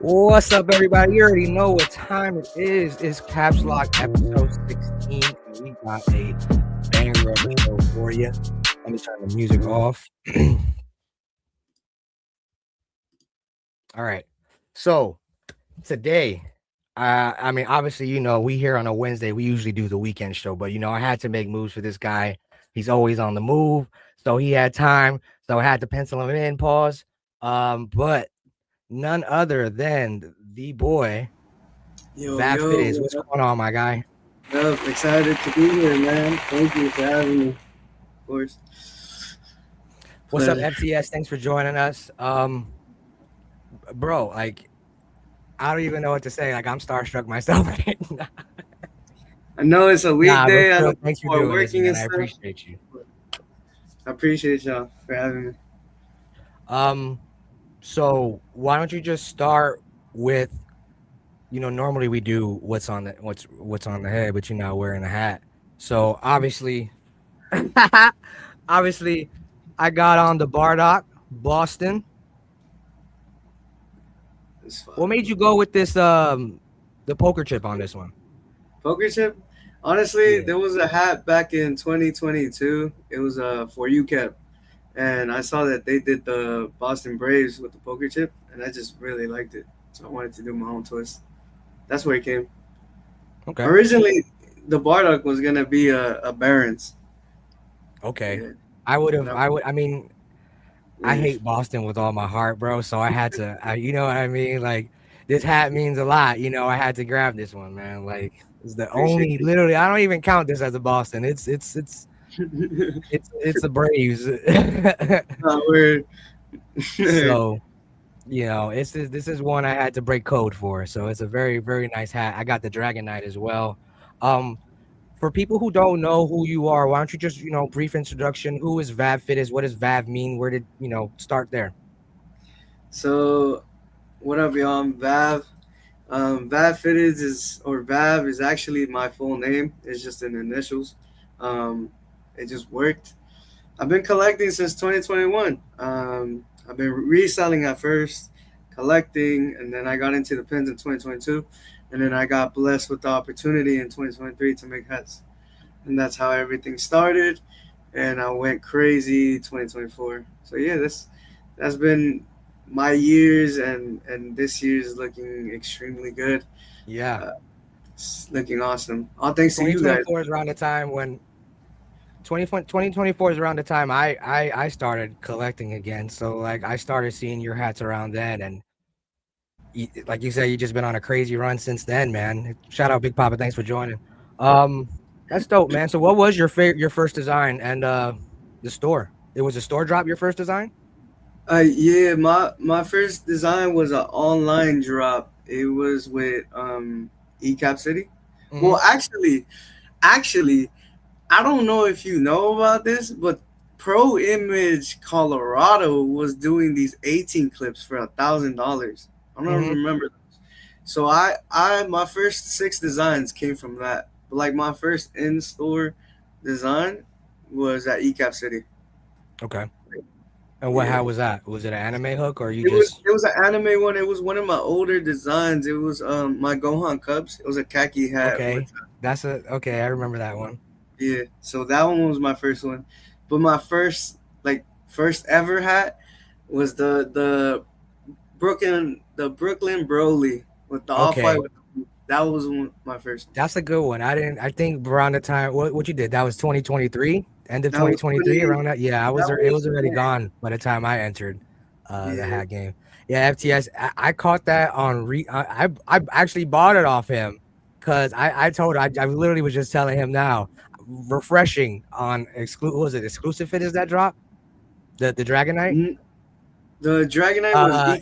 What's up, everybody? You already know what time it is. It's Caps Lock episode 16, and we got a banger of a show for you. Let me turn the music off. All right. So today, I mean, obviously, you know, we here on a Wednesday, we usually do the weekend show, but you know, I had to make moves for this guy. He's always on the move, so he had time, so I had to pencil him in. Pause. But none other than the boy, Vav Fitteds. What's going on, my guy? Excited to be here, man. Thank you for having me. Of course. What's up, FTS? Thanks for joining us. Bro, like, I don't even know what to say. Like, I'm starstruck myself. I know it's a weekday. I know thanks for doing this, man. I appreciate you. I appreciate y'all for having me. So why don't you just start with, you know, normally we do what's on the head, but you're not wearing a hat. So obviously, I got on the Bardock, Boston. What made you go with this the poker chip on this one? Poker chip? Honestly, there was a hat back in 2022. It was for UCAP. And I saw that they did the Boston Braves with the poker chip, and I just really liked it. So I wanted to do my own twist. That's where it came. Okay. Originally, the Bardock was gonna be a Barons. Okay. Yeah. I mean, I hate Boston with all my heart, bro. So I had to, you know what I mean? Like, this hat means a lot. You know, I had to grab this one, man. Like, it's the only, literally, I don't even count this as a Boston. It's the Braves. So, you know, this is one I had to break code for. So it's a very, very nice hat. I got the Dragon Knight as well. For people who don't know who you are, why don't you just, you know, brief introduction? Who is Vav Fitteds? What does Vav mean? Where did, you know, start there? So, what up, y'all? I'm Vav. Vav Fitteds Vav is actually my full name. It's just in initials. It just worked. I've been collecting since 2021. I've been reselling at first, collecting, and then I got into the pins in 2022. And then I got blessed with the opportunity in 2023 to make hats. And that's how everything started. And I went crazy 2024. So yeah, that's been my years, and this year is looking extremely good. Yeah. It's looking awesome. All thanks to you guys. 2024 is around the time when 2024 is around the time I started collecting again. So like I started seeing your hats around then, and like you said, you just been on a crazy run since then, man. Shout out Big Papa, thanks for joining. That's dope, man. So what was your first design and the store? It was a store drop, your first design? Yeah, my first design was an online drop. It was with ECAP City. Mm-hmm. Well, actually, I don't know if you know about this, but Pro Image Colorado was doing these 18 clips for $1,000. I don't remember those. So I my first 6 designs came from that. But like my first in-store design was at ECAP City. Okay. And what hat was that? Was it an anime hook or it was an anime one. It was one of my older designs. It was my Gohan Cubs. It was a khaki hat. Okay. I remember that one. Yeah. So that one was my first one. But my first ever hat was the Brooklyn Broly with the off-white. That was my first. That's a good one. I think around the time what you did, that was 2023, end of 2023, around that. Yeah, it was already gone by the time I entered the hat game. Yeah, FTS. I caught that on I actually bought it off him because I literally was just telling him now, refreshing on exclusive fit is that drop? The Dragon Knight? The Dragon Knight was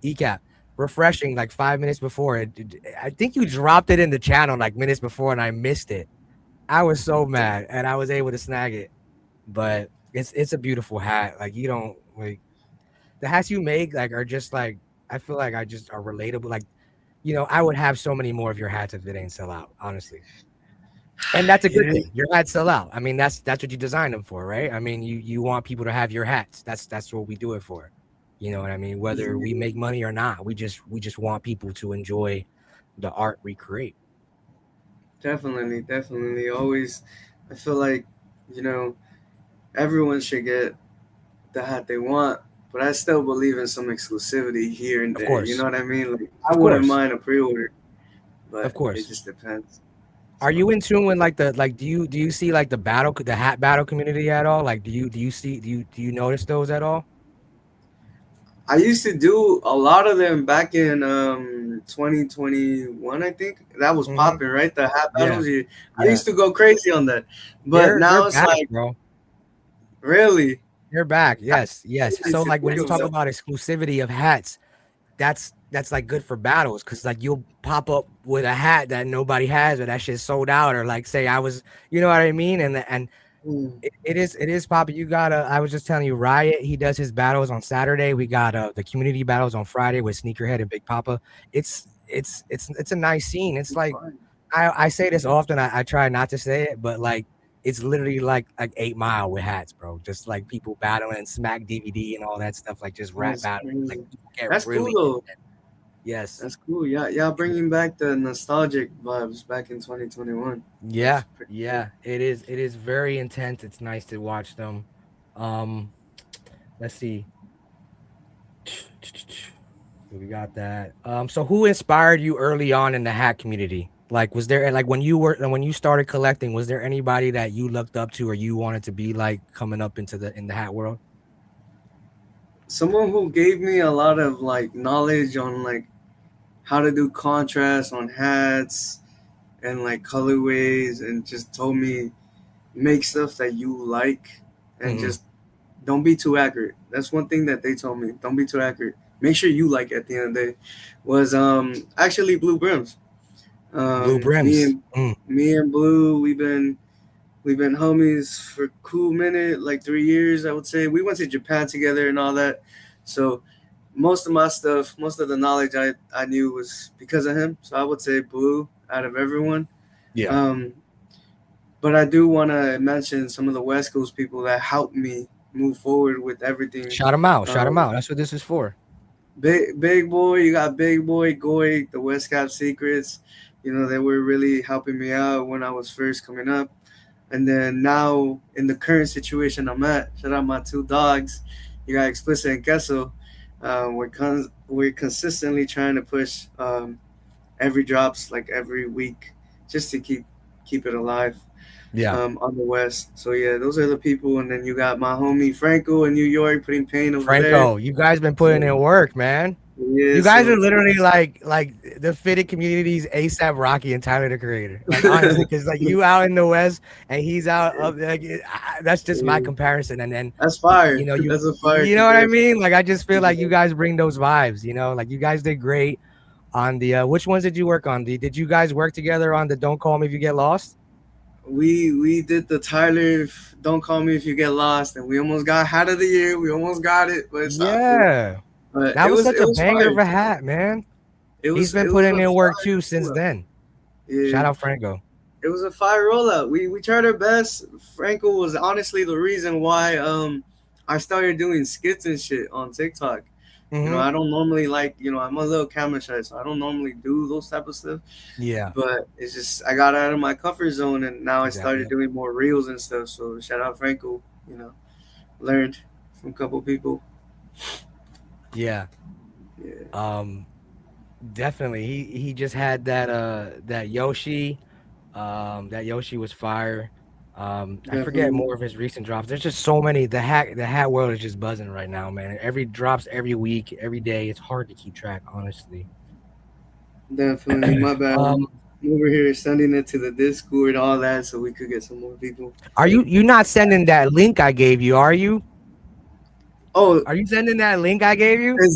ECAP. Refreshing like 5 minutes before it. I think you dropped it in the channel like minutes before and I missed it. I was so mad and I was able to snag it. But It's a beautiful hat. Like you don't like the hats you make like are just like I feel like I just are relatable. Like I would have so many more of your hats if it ain't sell out, honestly. And that's a good Yeah, thing. Your hats sell out. I mean, that's what you designed them for, right? I mean, you want people to have your hats. That's what we do it for. You know what I mean? Whether we make money or not, we just want people to enjoy the art we create. definitely, definitely. Always, I feel like, you know, everyone should get the hat they want, but I still believe in some exclusivity here and Of there. You know course, what I mean? Like, I of wouldn't course, mind a pre-order, of but it course. just depends. Are So you in tune with like the like? Do you see like the hat battle community at all? Like, do you notice those at all? I used to do a lot of them back in 2021. I think that was Mm-hmm. popping, right? The hat Yeah, battles. I yeah. used to go crazy on that, but They're now it's back, like, bro. really, They're back. I Yes, yes. used So to like when think you of talk them. about exclusivity of hats, that's like good for battles because like you'll pop up with a hat that nobody has or that shit's sold out or like say I was, you know what I mean? And Mm, it is poppy. You got I was just telling you, Riot. He does his battles on Saturday. We got the community battles on Friday with Sneakerhead and Big Papa. It's a nice scene. It's like fine. I say this often. I try not to say it, but like it's literally like 8 Mile with hats, bro. Just like people battling, Smack DVD and all that stuff. Like just rap That's battling. Like crazy. people get That's cool really though. yes. That's cool. Yeah, yeah, bringing back the nostalgic vibes back in 2021. Yeah, That's pretty cool. yeah. It is very intense. It's nice to watch them. Um, let's see. So we got that. So who inspired you early on in the hat community? Like, was there like when you started collecting, was there anybody that you looked up to or you wanted to be like coming up into the hat world? Someone who gave me a lot of like knowledge on like how to do contrast on hats and like colorways, and just told me make stuff that you like and Hmm. just don't be too accurate. That's one thing that they told me. Don't be too accurate. Make sure you like it at the end of the day. Was actually Blue Brims. Blue Me brims. and me and Blue, we've been homies for a cool minute, like 3 years, I would say. We went to Japan together and all that. So most of my stuff, most of the knowledge I knew was because of him. So I would say Blue out of everyone. Yeah. Um, but I do want to mention some of the West Coast people that helped me move forward with everything. Shout them out. Shout them Um, out. That's what this is for. Big Boy, you got Big Boy, Goy, the West Cap Secrets. They were really helping me out when I was first coming up. And then now in the current situation I'm at, shout out my two dogs. You got Explicit and Kessel. We're consistently trying to push every drops like every week, just to keep it alive Yeah. on the West. So yeah, those are the people. And then you got my homie Franco in New York putting pain over there. Franco, you guys been putting So in work, man. yeah, You guys are so literally like the fitted communities, ASAP Rocky and Tyler the Creator. Like honestly, because like you out in the West and he's out up like that's just my yeah, comparison. And then that's fire. you That's a fire you know what I comparison. mean? Like I just feel like you guys bring those vibes. Like you guys did great on the which ones did you work on? Did you guys work together on the Don't Call Me If You Get Lost? We did the Tyler Don't Call Me If You Get Lost, and we almost got Hat of the Year. We almost got it, but it's not cool. Yeah, But that it was was such it a was banger fire. of a hat, man. It He's was been it was putting a in work fire too since rollout. then. Yeah, Shout out Franco. it was a fire rollout. We tried our best. Franco was honestly the reason why I started doing skits and shit on TikTok. Hmm. I don't normally like, I'm a little camera shy, so I don't normally do those type of stuff. Yeah, But it's just I got out of my comfort zone, and now I exactly. started doing more reels and stuff. So shout out Franco, learned from a couple people. Yeah. Yeah, Um, Definitely. He just had that Yoshi. That Yoshi was fire. I forget definitely, more of his recent drops. There's just so many. The hat world is just buzzing right now, man. Every drops every week, every day. It's hard to keep track, honestly. definitely. My bad. Um, I'm over here sending it to the Discord, all that, so we could get some more people. are you not sending that link I gave you? Are you? Oh, Are you sending that link I gave you? is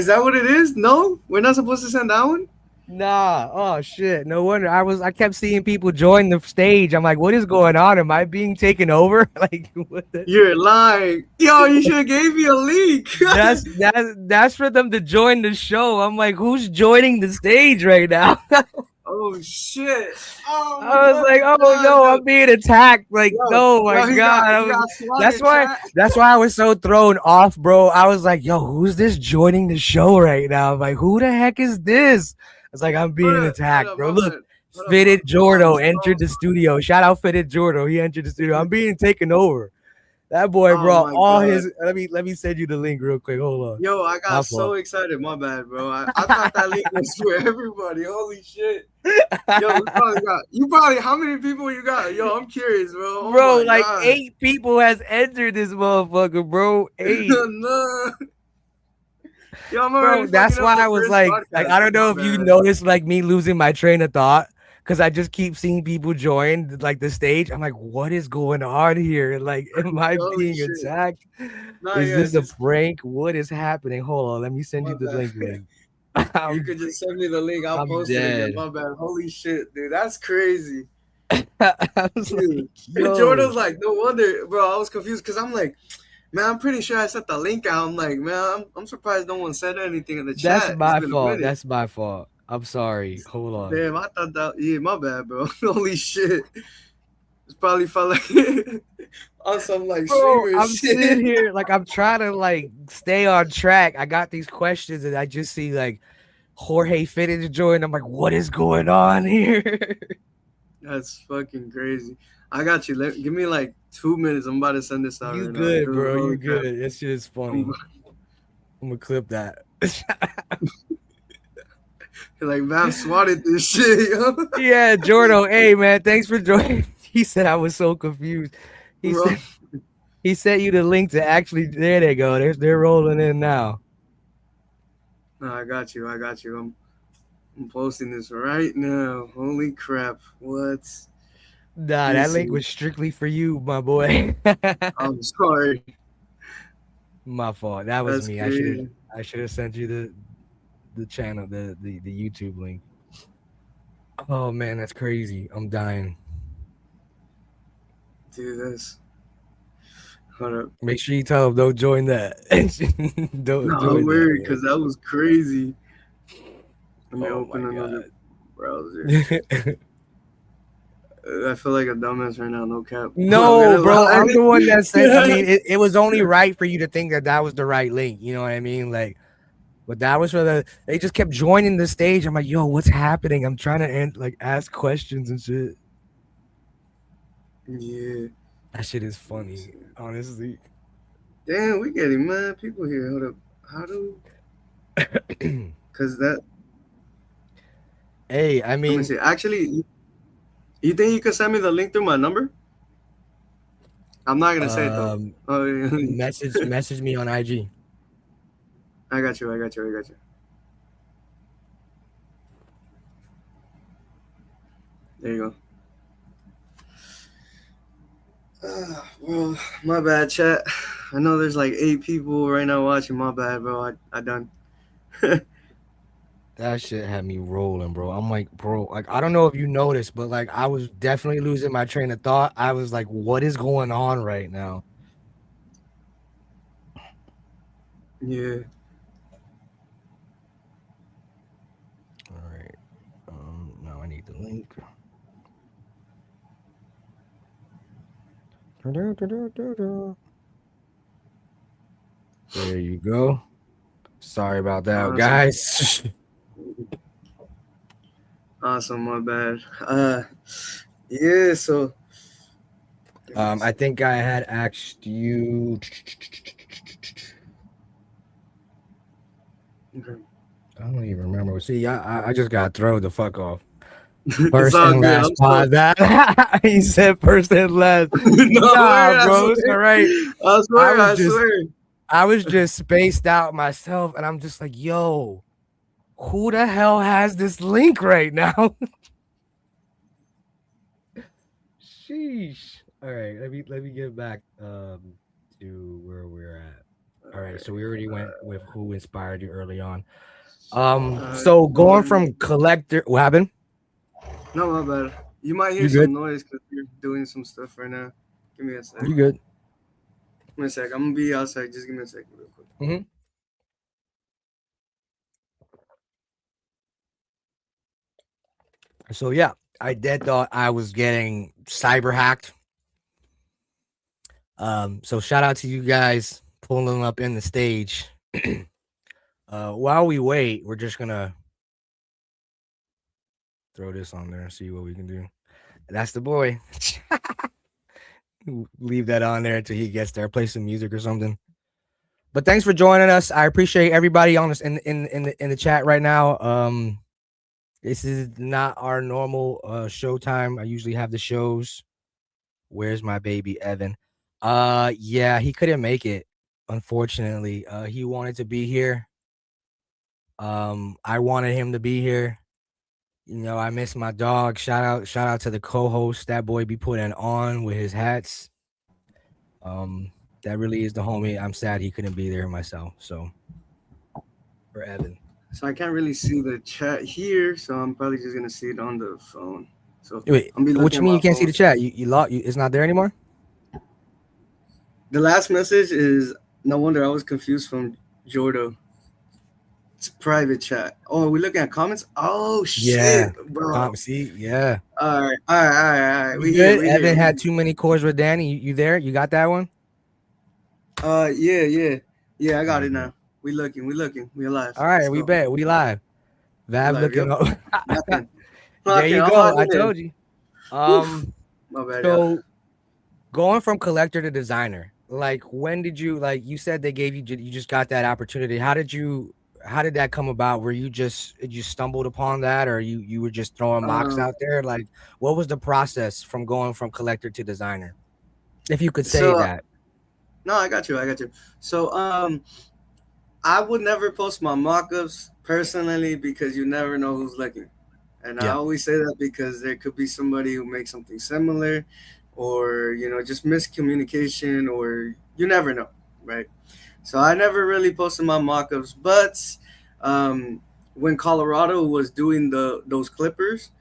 that what it is? No, we're not supposed to send that one. Nah. Oh shit. No wonder. I kept seeing people join the stage. I'm like, what is going on? Am I being taken over? Like what the You're lying. Yo, you should have gave me a link. that's for them to join the show. I'm like, who's joining the stage right now? Oh shit. Oh I was like, my oh god, no, yo. I'm being attacked. Like, Yo, oh my yo, god. he got That's swatted, why chat. I was so thrown off, bro. I was like, yo, who's this joining the show right now? I'm like, who the heck is this? It's like I'm being Hold attacked, up, bro. my Look, bad. Hold up, Fitted I'm Jordo so entered the studio. Shout out Fitted Jordo. He entered the studio. I'm being taken over. That boy oh brought my all god. his. Let me send you the link real quick. Hold on. Yo, I My got so fault. excited. My bad, bro. I thought that link was for everybody. Holy shit. Yo, you probably, how many people you got? Yo, I'm curious, bro. Oh Bro, my like god. 8 people has entered this motherfucker, bro. 8. No. Yo, I'm already Bro, fucking that's up why the I was first like, podcast. I don't My know if you bad. noticed like me losing my train of thought because I just keep seeing people join like the stage. I'm like, what is going on here? Like, am I Holy being shit. attacked? Nah, Is yeah, this a just prank? What is happening? Hold on, let me send my you the bad. link. You could just send me the link. I'll I'm post it again. dead. My bad. Holy shit, dude. That's crazy. I was like, Dude. yo, Jordan's like, no wonder, bro. I was confused because I'm like, man, I'm pretty sure I set the link out. I'm like, man, I'm surprised no one said anything in the that's chat. It's my been a fault. minute. That's my fault. I'm sorry. Hold on. Damn, I thought that. Yeah, my bad, bro. Holy shit. It's probably felt like on some like Bro, streamer I'm shit. sitting here like I'm trying to like stay on track. I got these questions and I just see like Jorge Fitteds join. I'm like, what is going on here? That's fucking crazy. I got you. Give me like 2 minutes. I'm about to send this out You right now. good, Dude, bro. You holy crap. good. That shit is I'm funny. I'm gonna clip that. like, man, swatted this shit, yo. Yeah, Jordo. Hey man, thanks for joining. He said I was so confused. He Bro. said he sent you the link to actually. There they go. They're rolling in now. No, I got you. I got you. I'm posting this right now. Holy crap. What? Nah, Let me that link see. was strictly for you, my boy. I'm sorry. My fault. That was That's me. crazy. I should have sent you the channel, the YouTube link. Oh man, that's crazy. I'm dying. Dude, that's. Hold up. Make sure you tell them don't join that. Don't No, join that, weird, bro. because that was crazy. Let me Oh open my another god. browser. I feel like a dumbass right now. No cap. I'm not No, gonna bro. lie. I'm the one that sent. I mean, it was only right for you to think that that was the right link. You know what I mean? Like, but that was for the. They just kept joining the stage. I'm like, yo, what's happening? I'm trying to like ask questions and shit. Yeah. That shit is Let me funny, see. honestly. Damn, we getting mad people here. Hold up. How do? Cause that. Hey, I Let me mean, see. Actually, you think you could send me the link through my number? I'm not gonna say it though. um, Oh, yeah. message me on IG. I got you. I got you. I got you. There you go. Well, my bad, chat. I know there's like 8 people right now watching. My bad, bro. I done. That shit had me rolling, bro. I'm like, bro, like I don't know if you noticed, but like I was definitely losing my train of thought. I was like, what is going on right now? Yeah. All right. Now I need the link. There you go. Sorry about that, Awesome. guys. Awesome. My bad. Yeah. So. Let me I see. think I had asked you. Okay. I don't even remember. See, I just got thrown the fuck off. It's First all and good. last I'm so. pod. That he said first and last. No Nah, way. I bro, it's swear. all right. I I swear. was I just swear. I was just spaced out myself, and I'm just like, yo, who the hell has this link right now? Sheesh. All right, let me get back to where we're at. All All right, right. so we already went with who inspired you early on. So Give me going one. from collector, what happened? No, my bad. You might hear You good? some noise because you're doing some stuff right now. Give me a sec. You good? Give me a sec. I'm gonna be outside. Just give me a second, real quick. Hmm. So yeah, I did thought I was getting cyber hacked. So shout out to you guys pulling up in the stage. While we wait, we're just gonna throw this on there and see what we can do. That's the boy. Leave that on there until he gets there. Play some music or something. But thanks for joining us. I appreciate everybody on this in the chat right now. This is not our normal show time. I usually have the shows. Where's my baby Evan? Yeah, he couldn't make it, unfortunately. He wanted to be here. I wanted him to be here. You know, I miss my dog. Shout out to the co-host. That boy be putting on with his hats. That really is the homie. I'm sad he couldn't be there myself. So for Evan. So I can't really see the chat here, so I'm probably just gonna see it on the phone. So Wait, I'm gonna be what looking you at mean my you can't see phone. the chat? You lost. It's not there anymore. The last message is no wonder I was confused from Jordo. It's private chat. Oh, we looking at comments? Oh Yeah. shit, bro. See, yeah. All right, all right, all right, all right. You We here, good? we here. Evan had too many cores with Danny. You there? You got that one? Yeah, yeah, yeah. I All got right, it bet. now. We looking, we looking. We alive. All right, Let's we go. bet. We live. We Vav live. looking Yep. up. Locking, There locking. you I'm go. I logging in. told you. Woof. Um, My bad, y'all. so going from collector to designer, like when did you like you said they gave you you just got that opportunity. How did that come about? Were you just you stumbled upon that or you were just throwing mocks Um, out there? Like what was the process from going from collector to designer? If you could say so that. no, I got you. I got you. So I would never post my mock-ups personally because you never know who's looking. And I Yeah. always say that because there could be somebody who makes something similar or, just miscommunication or you never know, right? So I never really posted my mock-ups, but um, when Colorado was doing those clippers,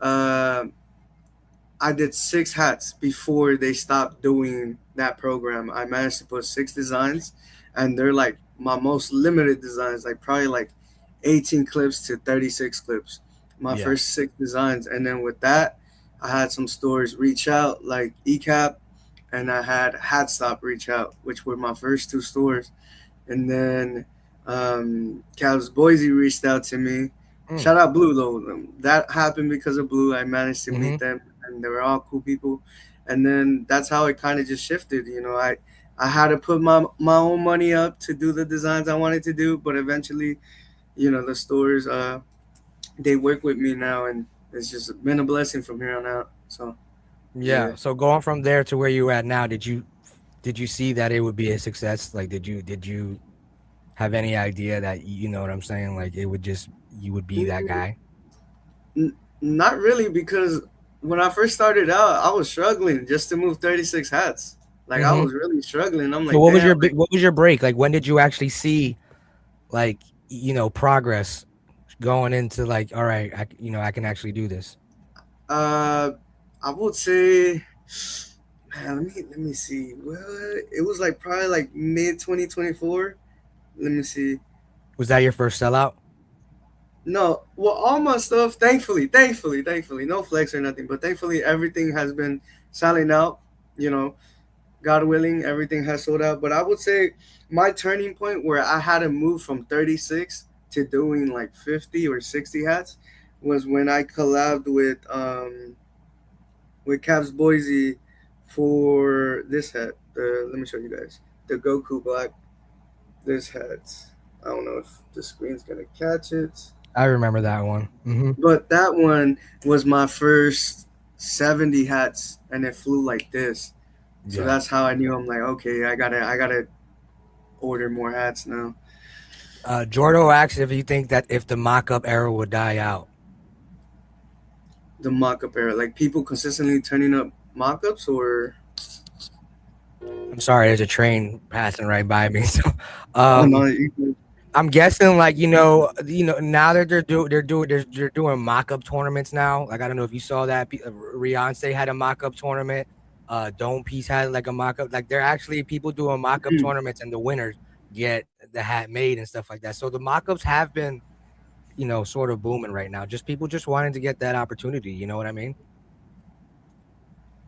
uh, I did 6 hats before they stopped doing that program. I managed to put 6 designs, and they're like my most limited designs, like probably like 18 clips to 36 clips. My Yeah. first 6 designs, and then with that, I had some stores reach out, like ECAP, and I had Hatstop reach out, which were my first 2 stores. And then Cavs Boise reached out to me. Mm. Shout out Blue though. That happened because of Blue. I managed to Mm-hmm. meet them, and they were all cool people. And then that's how it kind of just shifted. I had to put my own money up to do the designs I wanted to do, but eventually, the stores they work with me now, and it's just been a blessing from here on out. So yeah. Yeah. So going from there to where you at now, did you see that it would be a success? Like did you have any idea that you know what I'm saying? Like it would just you would be that Mm, guy? Not really, because when I first started out, I was struggling just to move 36 hats. Like I Mm-hmm. was really struggling. I'm So like, damn. Like, what was your break? Like when did you actually see like progress going into like all right, I can actually do this. uh, I would say, man, let me see. Well, it was like probably like mid 2024. Let me see. Was that your first sellout? No, well, all my stuff, thankfully, no flex or nothing, but thankfully everything has been selling out. You know, God willing, everything has sold out. But I would say my turning point where I had to move from 36 to doing like 50 or 60 hats was when I collabed with Cavs Boise for this hat. Let me show you guys the Goku Black. This hat. I don't know if the screen's gonna catch it, I remember that one. Mm-hmm. but that one was my first 70 hats, and it flew like this. So Yeah. that's how I knew. I'm like, okay, I gotta order more hats now. Jordo asked if you think that if the mock-up era would die out. The mock-up era, like people consistently turning up mock-ups, or I'm sorry, there's a train passing right by me. So, oh no, um, you can. I'm guessing like now that they're doing mock up tournaments now. Like I don't know if you saw that. Beyonce had a mock up tournament. Dome Piece had like a mock up. Like they're actually people doing mock up tournaments, and the winners get the hat made and stuff like that. So the mock ups have been sort of booming right now. Just people just wanting to get that opportunity. You know what I mean?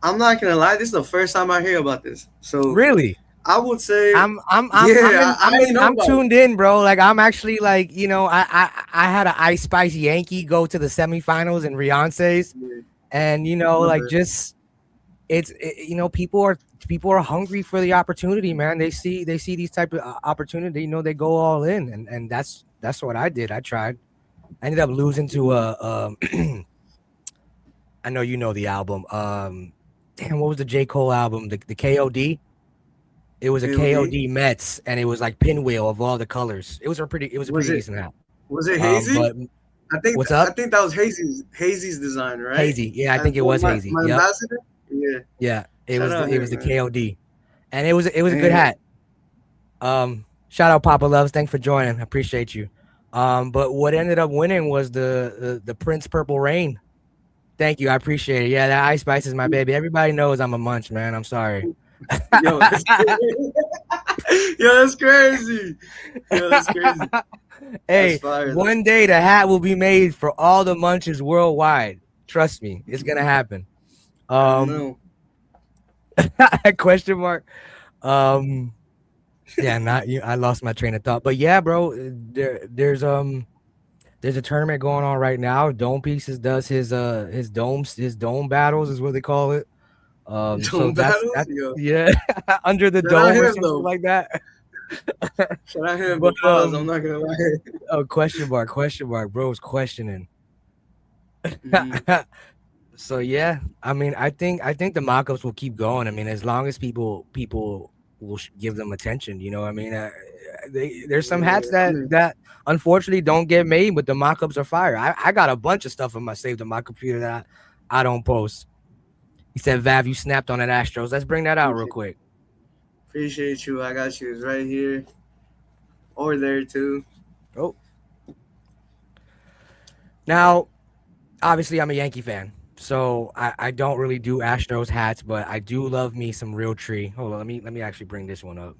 I'm not gonna lie, this is the first time I hear about this. So Really? I would say, I'm I didn't know I'm about it. tuned in, bro. Like I'm actually like, I had an Ice Spice Yankee go to the semifinals in Beyonce's, Yeah, and my like bad. just people are hungry for the opportunity, man. They see these type of opportunity, they go all in, and that's what I did. I tried. I ended up losing to I know you know the album. Damn, what was the J. Cole album? The KOD. It was a KOD. KOD Mets, and it was like pinwheel of all the colors. It was a pretty Was it decent hat. was it Hazy? But what's I up? think that was Hazy's design, right? Hazy. Yeah, I As think it well, was Hazy. my Yep. ambassador. Yeah, Yeah. It shout was the out it him, was the man. KOD, and it was a good And hat. Shout out Papa Loves. Thanks for joining. I appreciate you. But what ended up winning was the Prince Purple Rain. Thank you. I appreciate it. Yeah, that Ice Spice is my baby. Everybody knows I'm a munch, man. I'm sorry. yo, that's crazy. Yo, that's crazy. Yo, that's crazy. That's Hey, fire though. one day the hat will be made for all the munches worldwide. Trust me, it's gonna happen. I Um, know. question mark. Um, yeah, not you. I lost my train of thought, but yeah, bro, there's a tournament going on right now. Dome Pieces does his dome battles is what they call it. So Don't battles, that's yo. yeah, under the Shout out dome or him something though. like that. Shout out him, But but pause. I'm not gonna lie. oh, question mark, bro is questioning. Mhm. So yeah, I mean, I think the mock-ups will keep going. I mean, as long as people will give them attention, I mean, there's some hats Yeah, I that mean, that unfortunately don't get made, but the mock-ups are fire. I got a bunch of stuff in my saved on my computer that I don't post. He said, "Vav, you snapped on an Astros. Let's bring that out real appreciate, quick." appreciate you. I got you. It's right here or there too. Oh, now obviously I'm a Yankee fan, so I don't really do Astros hats, but I do love me some real tree. Hold on, let me actually bring this one up.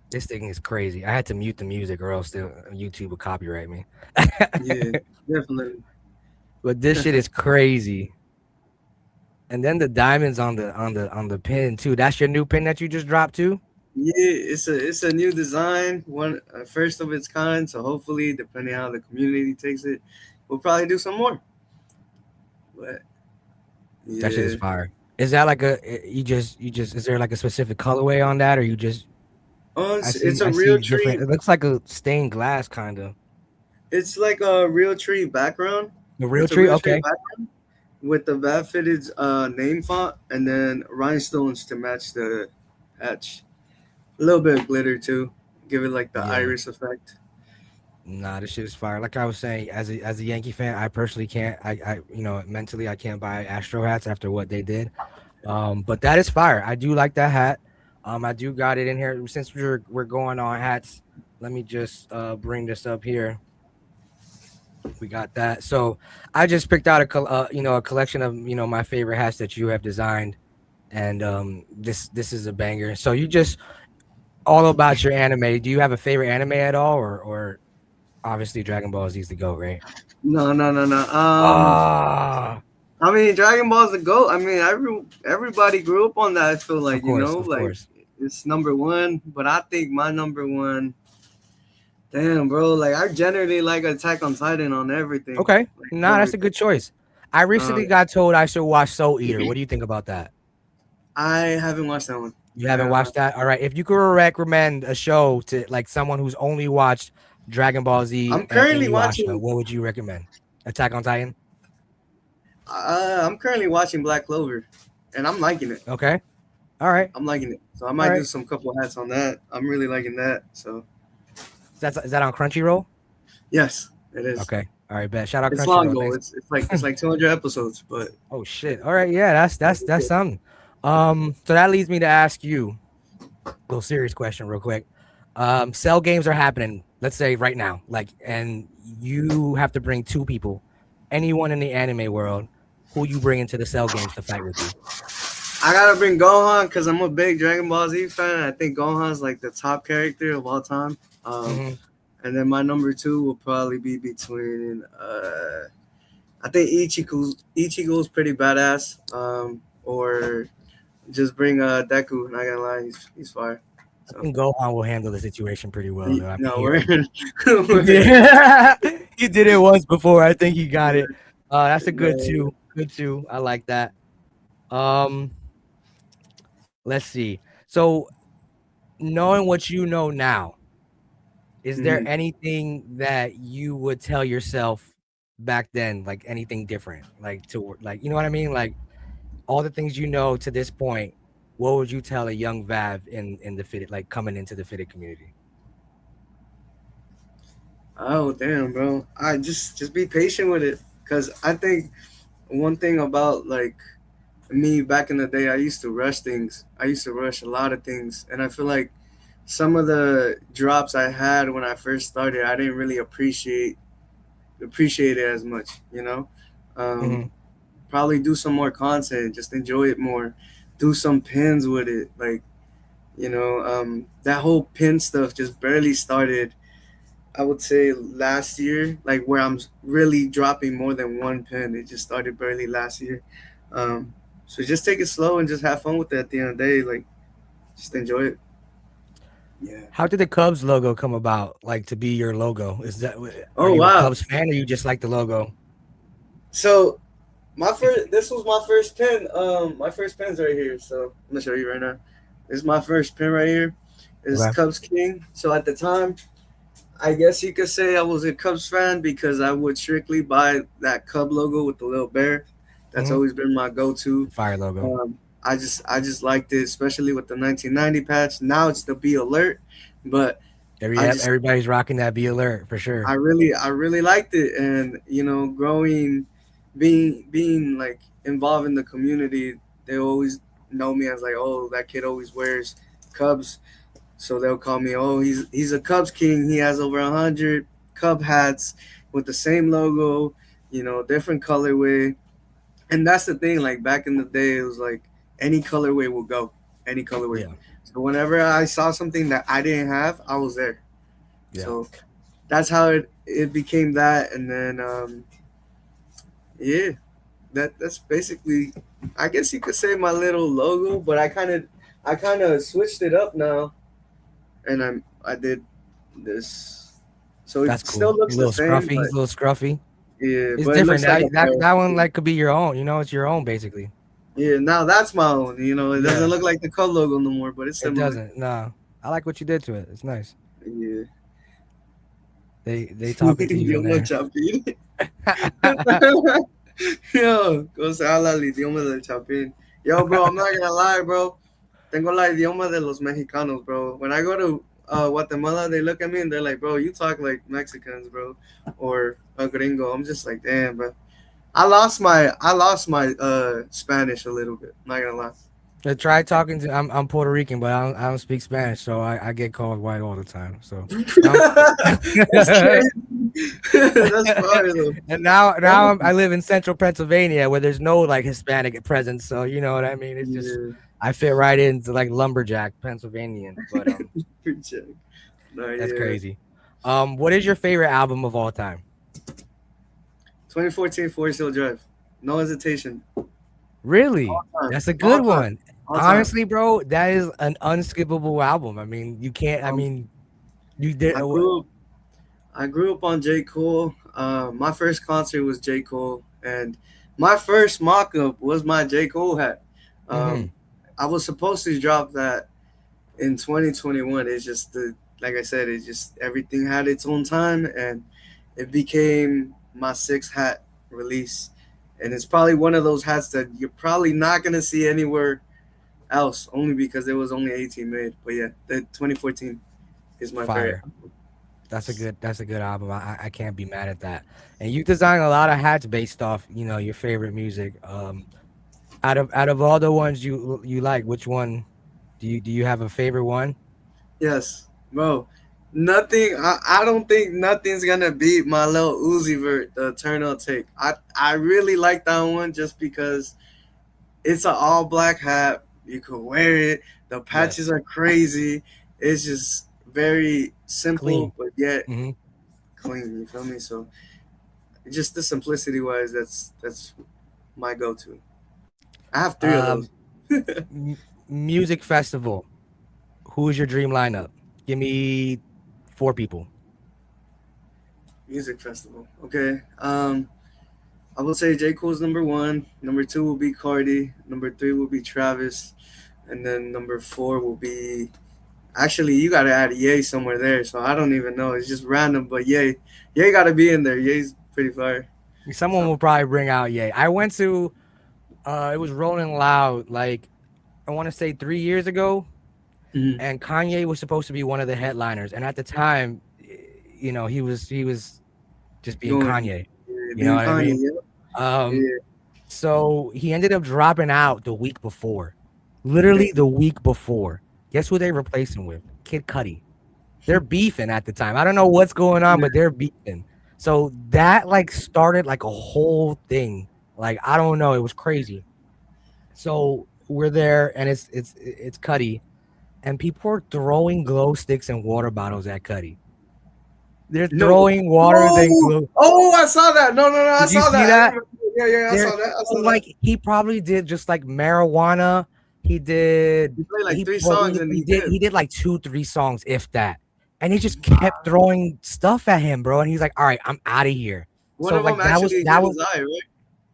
This thing is crazy. I had to mute the music or else YouTube would copyright me. Yeah, definitely. But this shit is crazy. And then the diamonds on the pin too. That's your new pin that you just dropped too? Yeah, it's a new design, one first of its kind. So hopefully, depending how the community takes it, we'll probably do some more. But That shit is yeah, fire. Is that like you just is there like a specific colorway on that or you just I see it's a I real see different tree. it looks like a stained glass kind of. It's like a real tree background. The real It's a tree? real tree Okay. background with the Vav Fitteds name font and then rhinestones to match the hatch. A little bit of glitter too, give it like the Yeah. iris effect. Nah, this shit is fire. Like I was saying, as a Yankee fan, I personally can't. Mentally, I can't buy Astro hats after what they did. But that is fire. I do like that hat. I do got it in here. Since we're going on hats, let me just bring this up here. We got that. So I just picked out a collection of my favorite hats that you have designed, and this is a banger. So you just all about your anime. Do you have a favorite anime at all, or obviously Dragon Ball Z's the GOAT, right? No, no, no, no. Ah, I mean, Dragon Ball's the goat. I mean, everybody grew up on that. I feel of like course, of like course. it's number one. But I think my number one, damn, bro. Like I generally like Attack on Titan on everything. Okay, Like nah, that's a good choice. I recently um, got told I should watch Soul Eater. What do you think about that? I haven't watched that one. You I haven't haven't watched watched. that? All right. If you could recommend a show to like someone who's only watched Dragon Ball Z I'm and currently Inuyasha, watching. what would you recommend? Attack on Titan. I'm currently watching Black Clover, and I'm liking it. Okay. All right. I'm liking it. So I All might do right. some couple hats on that. I'm really liking that. So Is that on Crunchyroll? yes, it is. Okay. All right. Bet. Shout out It's long Crunchyroll. though. Thanks. It's like 200 episodes, but Oh shit. All right. Yeah. That's something. So that leads me to ask you a little serious question, real quick. Cell games are happening. Let's say right now, like, and you have to bring two people, anyone in the anime world, who you bring into the cell games to fight with you. I gotta bring Gohan because I'm a big Dragon Ball Z fan. I think Gohan's like the top character of all time. Um, Hmm. and then my number two will probably be between. I think Ichigo's pretty badass. Or just bring Deku. Not gonna lie, he's fire. I So think Gohan will handle the situation pretty well, though. I mean, no, we're, he we're did, he did it once before. I think he got yeah, it. That's a good no. two. Good two. I like that. Um, let's see. So, knowing what you know now, is there Mhm. anything that you would tell yourself back then, like anything different, like to like, you know what I mean? Like all the things you know to this point, what would you tell a young Vav in the fitted, like coming into the fitted community? Oh damn, bro! I just be patient with it, cause I think one thing about like me back in the day, I used to rush things. I used to rush a lot of things, and I feel like some of the drops I had when I first started, I didn't really appreciate it as much. Um, Hmm. Probably do some more content, just enjoy it more, do some pins with it. Like that whole pin stuff just barely started. I would say last year, like where I'm really dropping more than one pin. It just started barely last year. Um, so just take it slow and just have fun with it. At the end of the day, like just enjoy it. Yeah. How did the Cubs logo come about? Like to be your logo? Is that are Oh you a wow. Cubs fan or you just like the logo? So this was my first pin. My first pin's right here. So I'm gonna show you right now. This is my first pin right here. It's Okay. Cubs King. So at the time, I guess you could say I was a Cubs fan because I would strictly buy that Cub logo with the little bear. That's Hmm. always been my go-to. Fire logo. I just liked it, especially with the 1990 patch. Now it's the Be Alert, but I just Everybody's rocking that. Be alert for sure. I really liked it, and growing, being like involved in the community, they always know me as like, oh, that kid always wears Cubs, so they'll call me, oh, he's a Cubs king. He has over 100 Cub hats with the same logo, different colorway. And that's the thing. Like back in the day, it was like any colorway will go, any colorway. Yeah. So whenever I saw something that I didn't have, I was there. Yeah. So that's how it became that. And then yeah, that's basically, I guess you could say, my little logo. But I kind of switched it up now, and I did this, so it That's still cool. He's looks a the little same, scruffy. but He's a little scruffy. yeah, It's but it different. looks like a That one bear. like could be your own. You know, it's your own basically. Yeah, now that's my own. It doesn't Yeah. look like the Cub logo no more, but it's It similar. doesn't. No. I like what you did to it. It's nice. Yeah. They talking to you in Dios lo there. chapín. Yo, o sea, habla el idioma del chapín. Yo, bro, I'm not gonna lie, bro. Tengo la idioma de los mexicanos, bro. When I go to Guatemala, they look at me and they're like, bro, you talk like Mexicans, bro, or a gringo. I'm just like, damn, bro. I lost my Spanish a little bit. Not gonna lie. I tried talking to. I'm Puerto Rican, but I don't speak Spanish, so I get called white all the time. So now, That's crazy. That's fire though. and now I live in central Pennsylvania where there's no like Hispanic presence. So you know what I mean. It's just Yeah, I fit right into like lumberjack Pennsylvanian. But check. No, that's yeah. crazy. What is your favorite album of all time? 2014 Forest Hill Drive. No hesitation. Really? All time. That's a All good time. one. All time. Honestly, bro, that is an unskippable album. I mean, you can't. I Um, mean, you did. I grew up. I grew up on J Cole. My first concert was J Cole, and my first mock up was my J Cole hat. Mm-hmm. Um, I was supposed to drop that in 2021. It's just like I said, it just everything had its own time, and it became my sixth hat release. And it's probably one of those hats that you're probably not gonna see anywhere else, only because there was only 18 made. But yeah, the 2014 is my favorite. Fire. That's a good album. I can't be mad at that. And you design a lot of hats based off, you know, your favorite music. Out of all the ones you like, which one do you have a favorite one? Yes. bro. Nothing. I don't think nothing's gonna beat my little Uzi Vert, the Eternal Take. I really like that one just because it's an all black hat. You could wear it. The patches Yes. are crazy. It's just very Clean. simple, but yet Hmm. clean. You feel me? So just the simplicity wise, that's my go to. I have three of those. Um, Music festival. Who is your dream lineup? Give me four people. Music festival. Okay. I will say J. Cole's number one. Number two will be Cardi. Number three will be Travis. And then number four will be. Actually, you got to add Ye somewhere there. So I don't even know. It's just random. But Ye. Ye got to be in there. Ye's pretty fire. Someone So. will probably bring out Ye. I went to it was Rolling Loud like I want to say 3 years ago, Mhm. and Kanye was supposed to be one of the headliners. And at the time, he was just being Going. Kanye. Yeah, You know being what I Kanye. mean? Yeah. Um, Yeah. so he ended up dropping out the week before, literally Damn. the week before. Guess who they replaced him with? Kid Cudi. They're beefing at the time. I don't know what's going on, Yeah. but they're beefing. So that like started like a whole thing. Like I don't know, it was crazy. So we're there, and it's Cuddy, and people are throwing glow sticks and water bottles at Cuddy. They're No. throwing waters and Oh. glow. Oh, I saw that. No, no, no. I Did you saw see that. I that? remember. Yeah, yeah. I They're saw that. I so saw that. like he probably did just like marijuana. He did He played like he three well songs and he he did did. he did like 2 3 songs if that, and he just kept throwing stuff at him, bro. And he's like, "All right, I'm out of here." One So of them like that was actually that hit was his eye, right?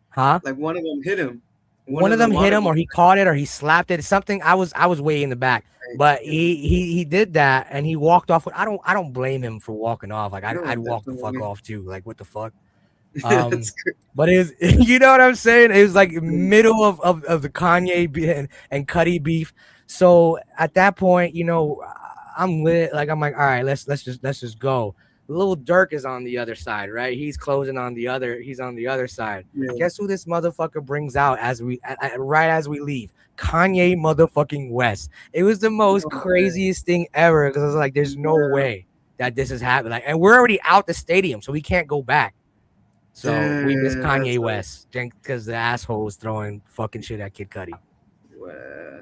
huh? Like one of them hit him. One One of of the them hit water him, or bottles. he caught it, or he slapped it. Something. I was way in the back, but Yeah. he did that, and he walked off. I don't blame him for walking off. Like No, I'd walk the fuck definitely. off too. Like what the fuck. That's Um, good. but it was, you know what I'm saying? It was like middle of the Kanye and Cuddy beef. So at that point, I'm lit. Like I'm like, all right, let's just go. Little Dirk is on the other side, right? He's closing on the other. He's on the other side. Yeah. Guess who this motherfucker brings out right as we leave? Kanye motherfucking West. It was the most No way. craziest thing ever because I was like, there's no Yeah. way that this is happening. Like, and we're already out the stadium, so we can't go back. So we miss Damn, Kanye that's West because the asshole was throwing fucking shit at Kid Cudi wow.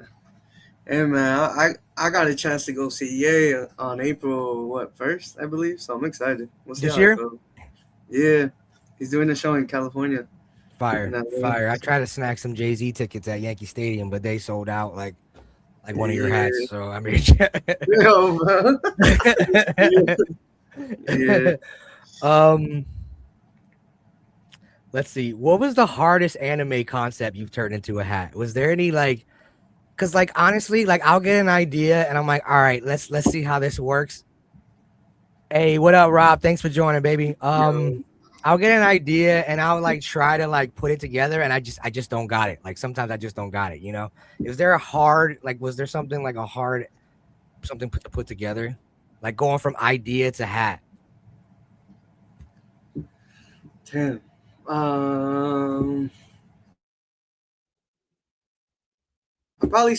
Hey man, I got a chance to go see Ye on April what first, I believe. So I'm excited. We'll see this how it year. goes. Yeah, he's doing a show in California. In Fire, LA. fire! I tried to snag some Jay-Z tickets at Yankee Stadium, but they sold out like one of your hats. Yeah, So I mean, yo, bro. Yeah. um, let's see. What was the hardest anime concept you've turned into a hat? Was there any like? Cause like honestly, like I'll get an idea and I'm like, all right, let's see how this works. Hey, what up, Rob? Thanks for joining, baby. Yo, I'll get an idea and I'll like try to like put it together, and I just don't got it. Like sometimes I just don't got it. Is there a hard like was there something like a hard something to put together, like going from idea to hat? damn. Um, I probably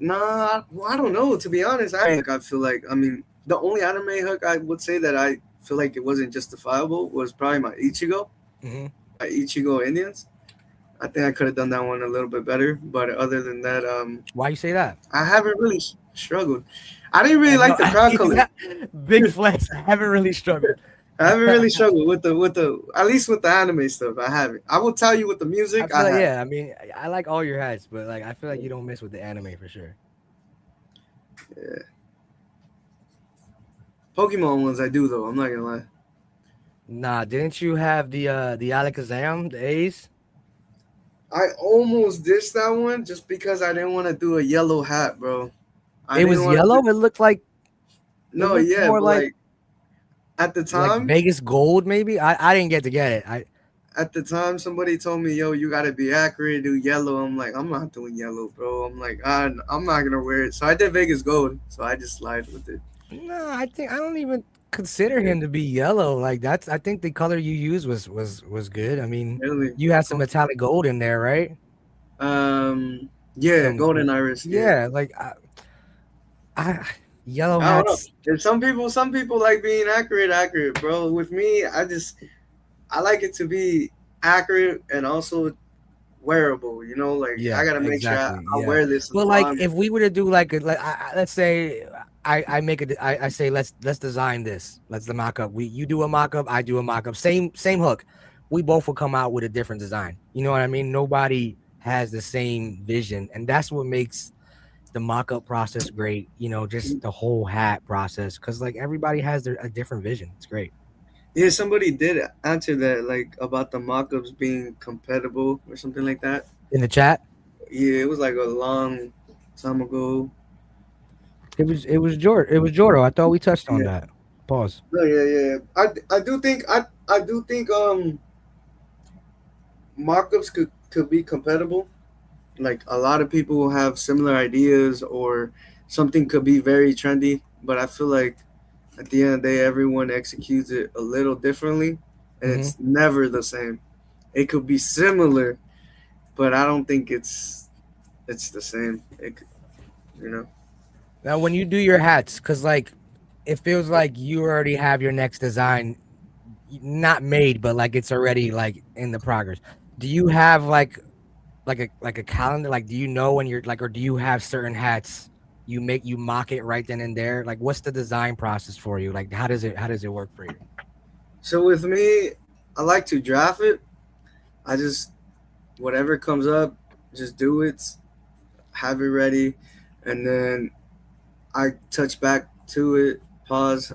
nah. Well, I don't know. To be honest, I feel like I mean the only anime hook I would say that I feel like it wasn't justifiable was probably my Ichigo, Hmm. my Ichigo Indians. I think I could have done that one a little bit better, but other than that, Why you say that? I haven't really struggled. I didn't really And no, like the crowd color. big flex. I haven't really struggled. I haven't really struggled with the at least with the anime stuff. I haven't. I will tell you with the I music, feel I like have. yeah. I mean, I like all your hats, but like I feel like you don't miss with the anime for sure. Yeah. Pokemon ones I do though. I'm not gonna lie. Nah, didn't you have the Alakazam, the A's? I almost ditched that one just because I didn't want to do a yellow hat, bro. I It didn't was want to yellow. do. It No, looked yeah, more but at the like time, Vegas gold, maybe. I didn't get to get it. I somebody told me, "Yo, you gotta be accurate, do yellow." I'm like, I'm not doing yellow, bro. I'm like, I'm not gonna wear it. So I did Vegas gold. So I just lied with it. No, I think I don't even consider Yeah, him to be yellow. Like that's I think the color you used was good. I mean, really. you had some metallic gold in there, right? Um, yeah, Some golden iris. Yeah, yeah, like I yellow I don't know. hats. There's some people like being accurate, bro. With me, I like it to be accurate and also wearable. Like I Yeah, gotta make sure exactly. I Yeah. wear this But like on. if we were to do like let's say I make I say let's design this. Let's the mock up. We you do a mock up, I do a mock up. Same hook. We both will come out with a different design. You know what I mean? Nobody has the same vision, and that's what makes the mock up process great. Just the whole hat process cuz like everybody has a different vision. It's great. Yeah, somebody did answer that, like about the mock-ups being compatible or something like that. In the chat, Yeah, it was like a long time ago. it was Jordo. I thought we touched on Yeah, that. Pause. no, yeah. I do think mock-ups could be compatible. Like a lot of people have similar ideas, or something could be very trendy, but I feel like at the end of the day, everyone executes it a little differently, and Mhm. it's never the same. It could be similar, but I don't think it's the same. You know. Now, when you do your hats, because like it feels like you already have your next design not made, but like it's already like in the progress. Do you have like a calendar? Like, do you know when you're like, or do you have certain hats you mock it right then and there? Like, what's the design process for you? Like, how does it work for you? So with me, I like to draft it. I just whatever comes up, just do it, have it ready, and then I touch back to it, pause,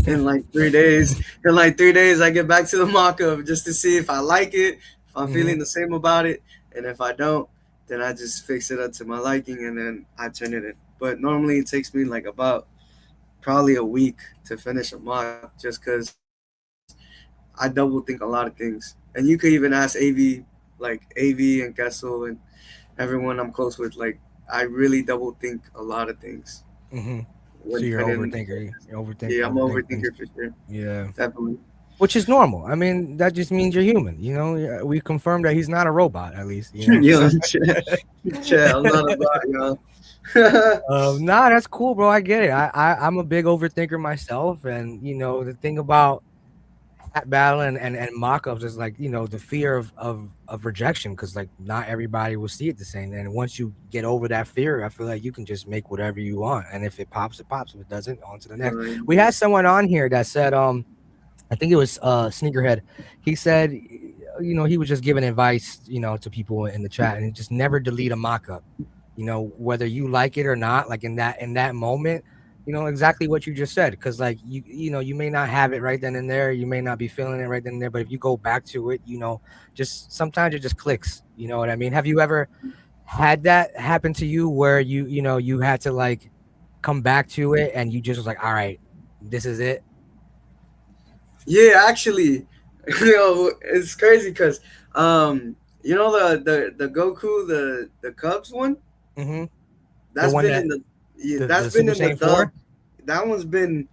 in like 3 days. In like 3 days, I get back to the mock-up just to see if I like it, if I'm Hmm. feeling the same about it, and if I don't, then I just fix it up to my liking, and then I turn it in. But normally it takes me like about probably a week to finish a mock, just because I double think a lot of things. And you could even ask AV and Kessel and everyone I'm close with. Like I really double think a lot of things Hmm. when So you're putting. overthinker. You Yeah, I'm an overthink things. overthinker for sure. Yeah. Definitely. Which is normal. I mean, that just means you're human. Yeah, we confirmed that he's not a robot, at least. Yo, So chat, I'm not about y'all. nah, that's cool, bro. I get it. I'm a big overthinker myself, and the thing about hat battle and mock-ups is like the fear of rejection, because like not everybody will see it the same. And once you get over that fear, I feel like you can just make whatever you want, and if it pops, it pops. If it doesn't, on to the next. We had someone on here that said, I think it was Sneakerhead. He said, he was just giving advice, to people in the chat, and just never delete a mock-up. Whether you like it or not, like in that moment, exactly what you just said. Because like you may not have it right then and there, you may not be feeling it right then and there, but if you go back to it, just sometimes it just clicks. You know what I mean? Have you ever had that happen to you where you had to like come back to it and you just was like, all right, this is it. Yeah, actually, it's crazy because, the Goku, the Cubs one. Hmm. The That's one been that in the Yeah, the that's been Super in the Saiyan dub. 4. That one's been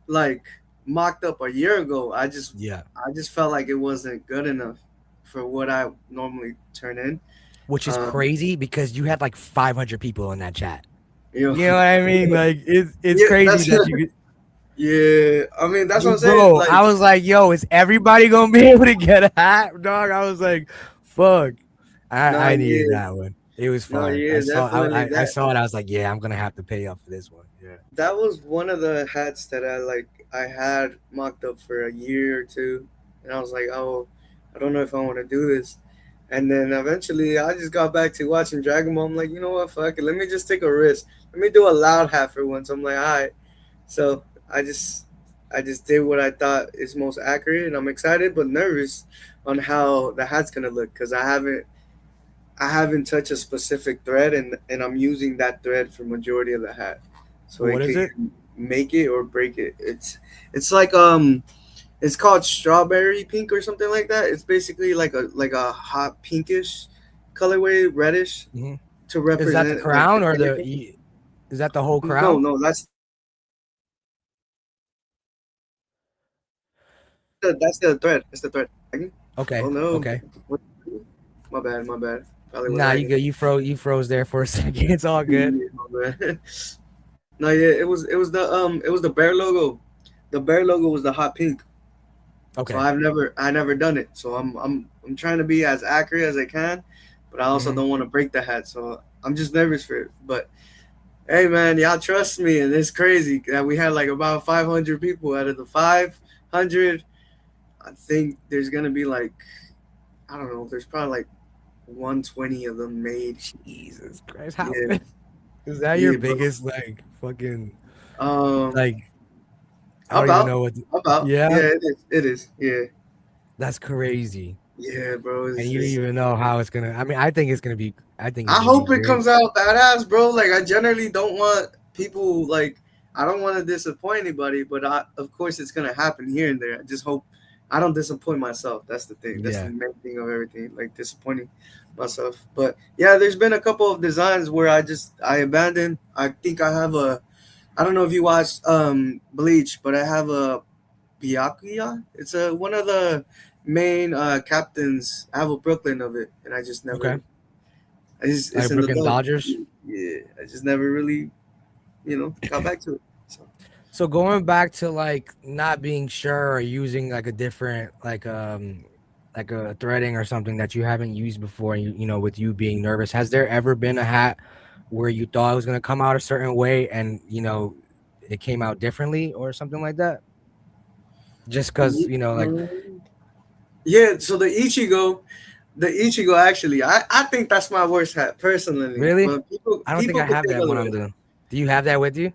like mocked up a year ago. Yeah. I just felt like it wasn't good enough for what I normally turn in. Which is Um, crazy because you had like 500 people in that chat. you know, You know what I mean? Like it's yeah, crazy that's that you could. yeah. I mean, that's what I'm saying. Bro, Like, I was like, yo, is everybody gonna be able to get a hat, dog? I was like, fuck. no, I needed yeah, that one. It was no, fire. I yeah, saw definitely I that. saw it. I was like, yeah, I'm gonna have to pay up for this one. Yeah. That was one of the hats that I had mocked up for a year or two, and I was like, oh, I don't know if I want to do this. And then eventually, I just got back to watching Dragon Ball. I'm like, you know what, fuck it, let me just take a risk. Let me do a loud hat for once. I'm like, all right. So I just did what I thought is most accurate, and I'm excited but nervous on how the hat's gonna look because I haven't touched a specific thread, and I'm using that thread for majority of the hat, so What it is could it? make it or break it. It's like it's called strawberry pink or something like that. It's basically like a hot pinkish colorway, reddish, Hmm. to Is that the represent like the crown or character. is that the whole No, crown? no, that's the thread. It's the thread. Oh Okay, no, okay. what? My bad, my bad. Probably was Nah, you lagging. good. You froze there for a second. It's all good. Yeah, my bad. No, yeah, it was the bear logo. The bear logo was the hot pink. So Okay. I never done it. So I'm trying to be as accurate as I can, but I also Hmm. don't want to break the hat. So I'm just nervous for it. But hey, man, y'all trust me, and it's crazy that we had like about 500 people out of the 500. I think there's gonna be like, I don't know. There's probably like 120 of them made. Jesus Christ, how Yeah, is that your yeah, bro. biggest like fucking Um, like? I don't even about know what. yeah, Yeah, it is. It is. Yeah, that's crazy. yeah, bro. And you don't even know how it's gonna. I mean, I think it's gonna be. I think it's I gonna be hope it great. comes out badass, bro. Like I generally don't want people like I don't want to disappoint anybody, but of course it's gonna happen here and there. I just hope I don't disappoint myself. That's the thing. That's the Yeah. main thing of everything, like disappointing myself. But yeah, there's been a couple of designs where I abandoned. I think I have a I don't know if you watched Bleach, but I have a Byakuya. It's a one of the main captains. I have a Brooklyn of it, and I just Okay. never I just it's Like in the Brooklyn dub. Dodgers. Yeah, I just never really, got back to it. So So going back to like not being sure or using like a different like a threading or something that you haven't used before, and you know, with you being nervous, has there ever been a hat where you thought it was gonna come out a certain way and you know it came out differently or something like that? Just because Ye- you know, like um, yeah, so the Ichigo actually, I think that's my worst hat personally, really, but people I don't think people I could have think that one on otherwise. the. Do you have that with you?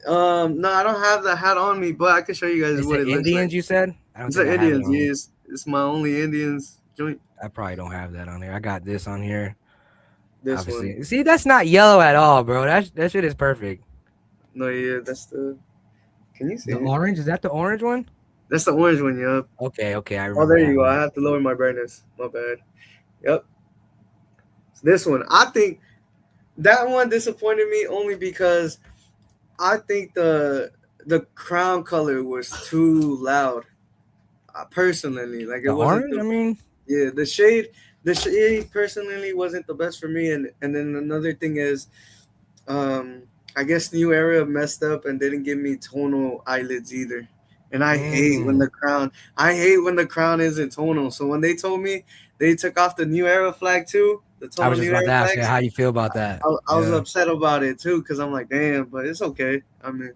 No, I don't have the hat on me, but I can show you guys It's what the it looks like. Indians you said. I don't It's think the I have it Indians, on me. yes. It's my only Indians joint. I probably don't have that on here. I got this on here. This one. Obviously, see, that's not yellow at all, bro. That shit is perfect. No, yeah, that's the. Can you see The it? orange, is that the orange one? That's the orange one, yup. Okay, okay, I Oh, remember there you that go. I one. have to lower my brightness. My bad. Yep. This one. I think that one disappointed me only because I think the crown color was too loud. Personally, like it The wasn't orange? the I mean, yeah the shade personally wasn't the best for me. And then another thing is um I guess New Era messed up and didn't give me tonal eyelids either. And mm, I hate when the crown isn't tonal. So when they told me they took off the New Era flag too, the I tonal was just New about Era to ask you flags, how you feel about that. I was Yeah. upset about it too because I'm like, damn, but it's okay. I mean,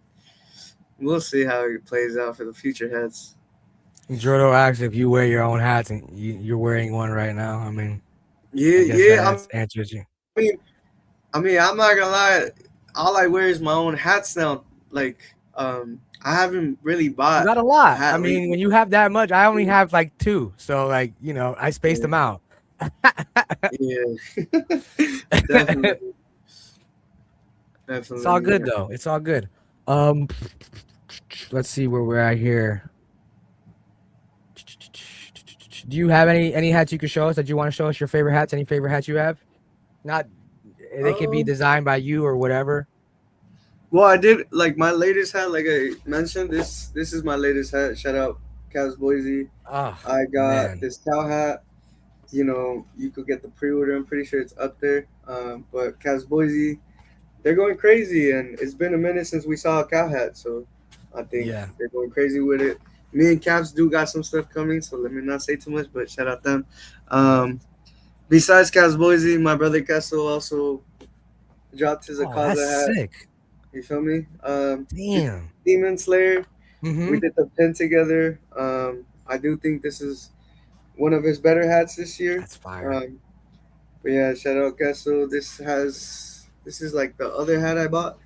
we'll see how it plays out for the future heads. Jordo asks if you wear your own hats and you're wearing one right now. I mean, Yeah, I guess yeah. that answers you. Mean, I'm not gonna lie. All I wear is my own hats now. Like, I haven't really You bought got a a lot. I hat mean, lately. when you have that much, I only have like two. So like, you know, I spaced Yeah, them out. yeah. It's Definitely, all definitely. good though. It's all good. Um, let's see where we're at here. Do you have any hats you could show us that you want to show us your favorite hats? Any favorite hats you have? Not they could be Um, designed by you or whatever. well, I did like my latest hat. Like I mentioned, this is my latest hat. Shout out, Cavs Boise. Oh I got man, this cow hat. You could get the pre-order. I'm pretty sure it's up there. But Cavs Boise, they're going crazy, and it's been a minute since we saw a cow hat, so I think yeah, they're going crazy with it. Me and Caps do got some stuff coming, so let me not say too much, but shout out them. Um, Besides Caps Boise, my brother Castle also dropped his oh that's Akaza hat. sick. You feel me? Damn. Demon Slayer, we Mm-hmm. did the pin together. I do think this is one of his better hats this year. That's fire. Um, but yeah, shout out Castle. This is like the other hat I bought,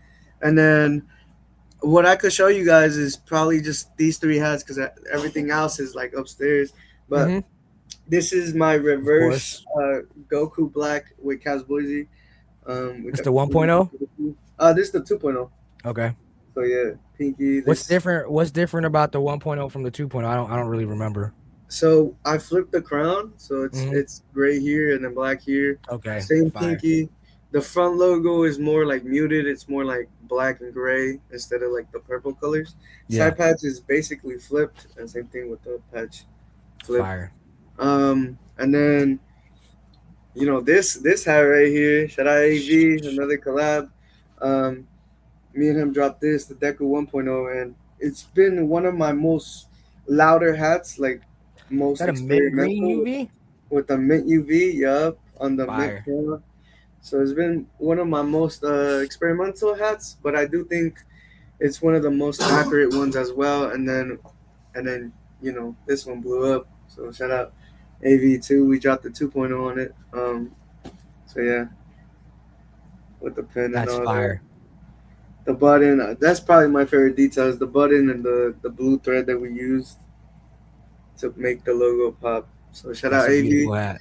and then what I could show you guys is probably just these three hats because everything else is like upstairs. But Mm-hmm. this is my Of reverse course. Goku Black with Kaz Boise. Which It's I the can really 1.0. this is the 2.0. Okay. So yeah, Pinky. What's This different? What's different about the 1.0 from the 2.0? I don't really remember. so I flipped the crown, so Mm-hmm. it's gray here and then black here. Okay. Same Fire. Pinky. The front logo is more like muted. It's more like black and gray instead of like the purple colors. Yeah. Side patch is basically flipped, and same thing with the patch flip. Fire. And then this hat right here, shout out AV, another collab. Um, me and him dropped this, the Deku 1.0, and it's been one of my most louder hats, like Is most that a mint green experimental UV? with the mint UV, yup, on the mint Fire. camera. So it's been one of my most experimental hats, but I do think it's one of the most accurate ones as well. And then this one blew up. So shout out AV2. We dropped the 2.0 on it. So yeah, with the pen and That's all that. fire. The button, that's probably my favorite detail is the button and the blue thread that we used to make the logo pop. So shout That's out a beautiful AV. hat.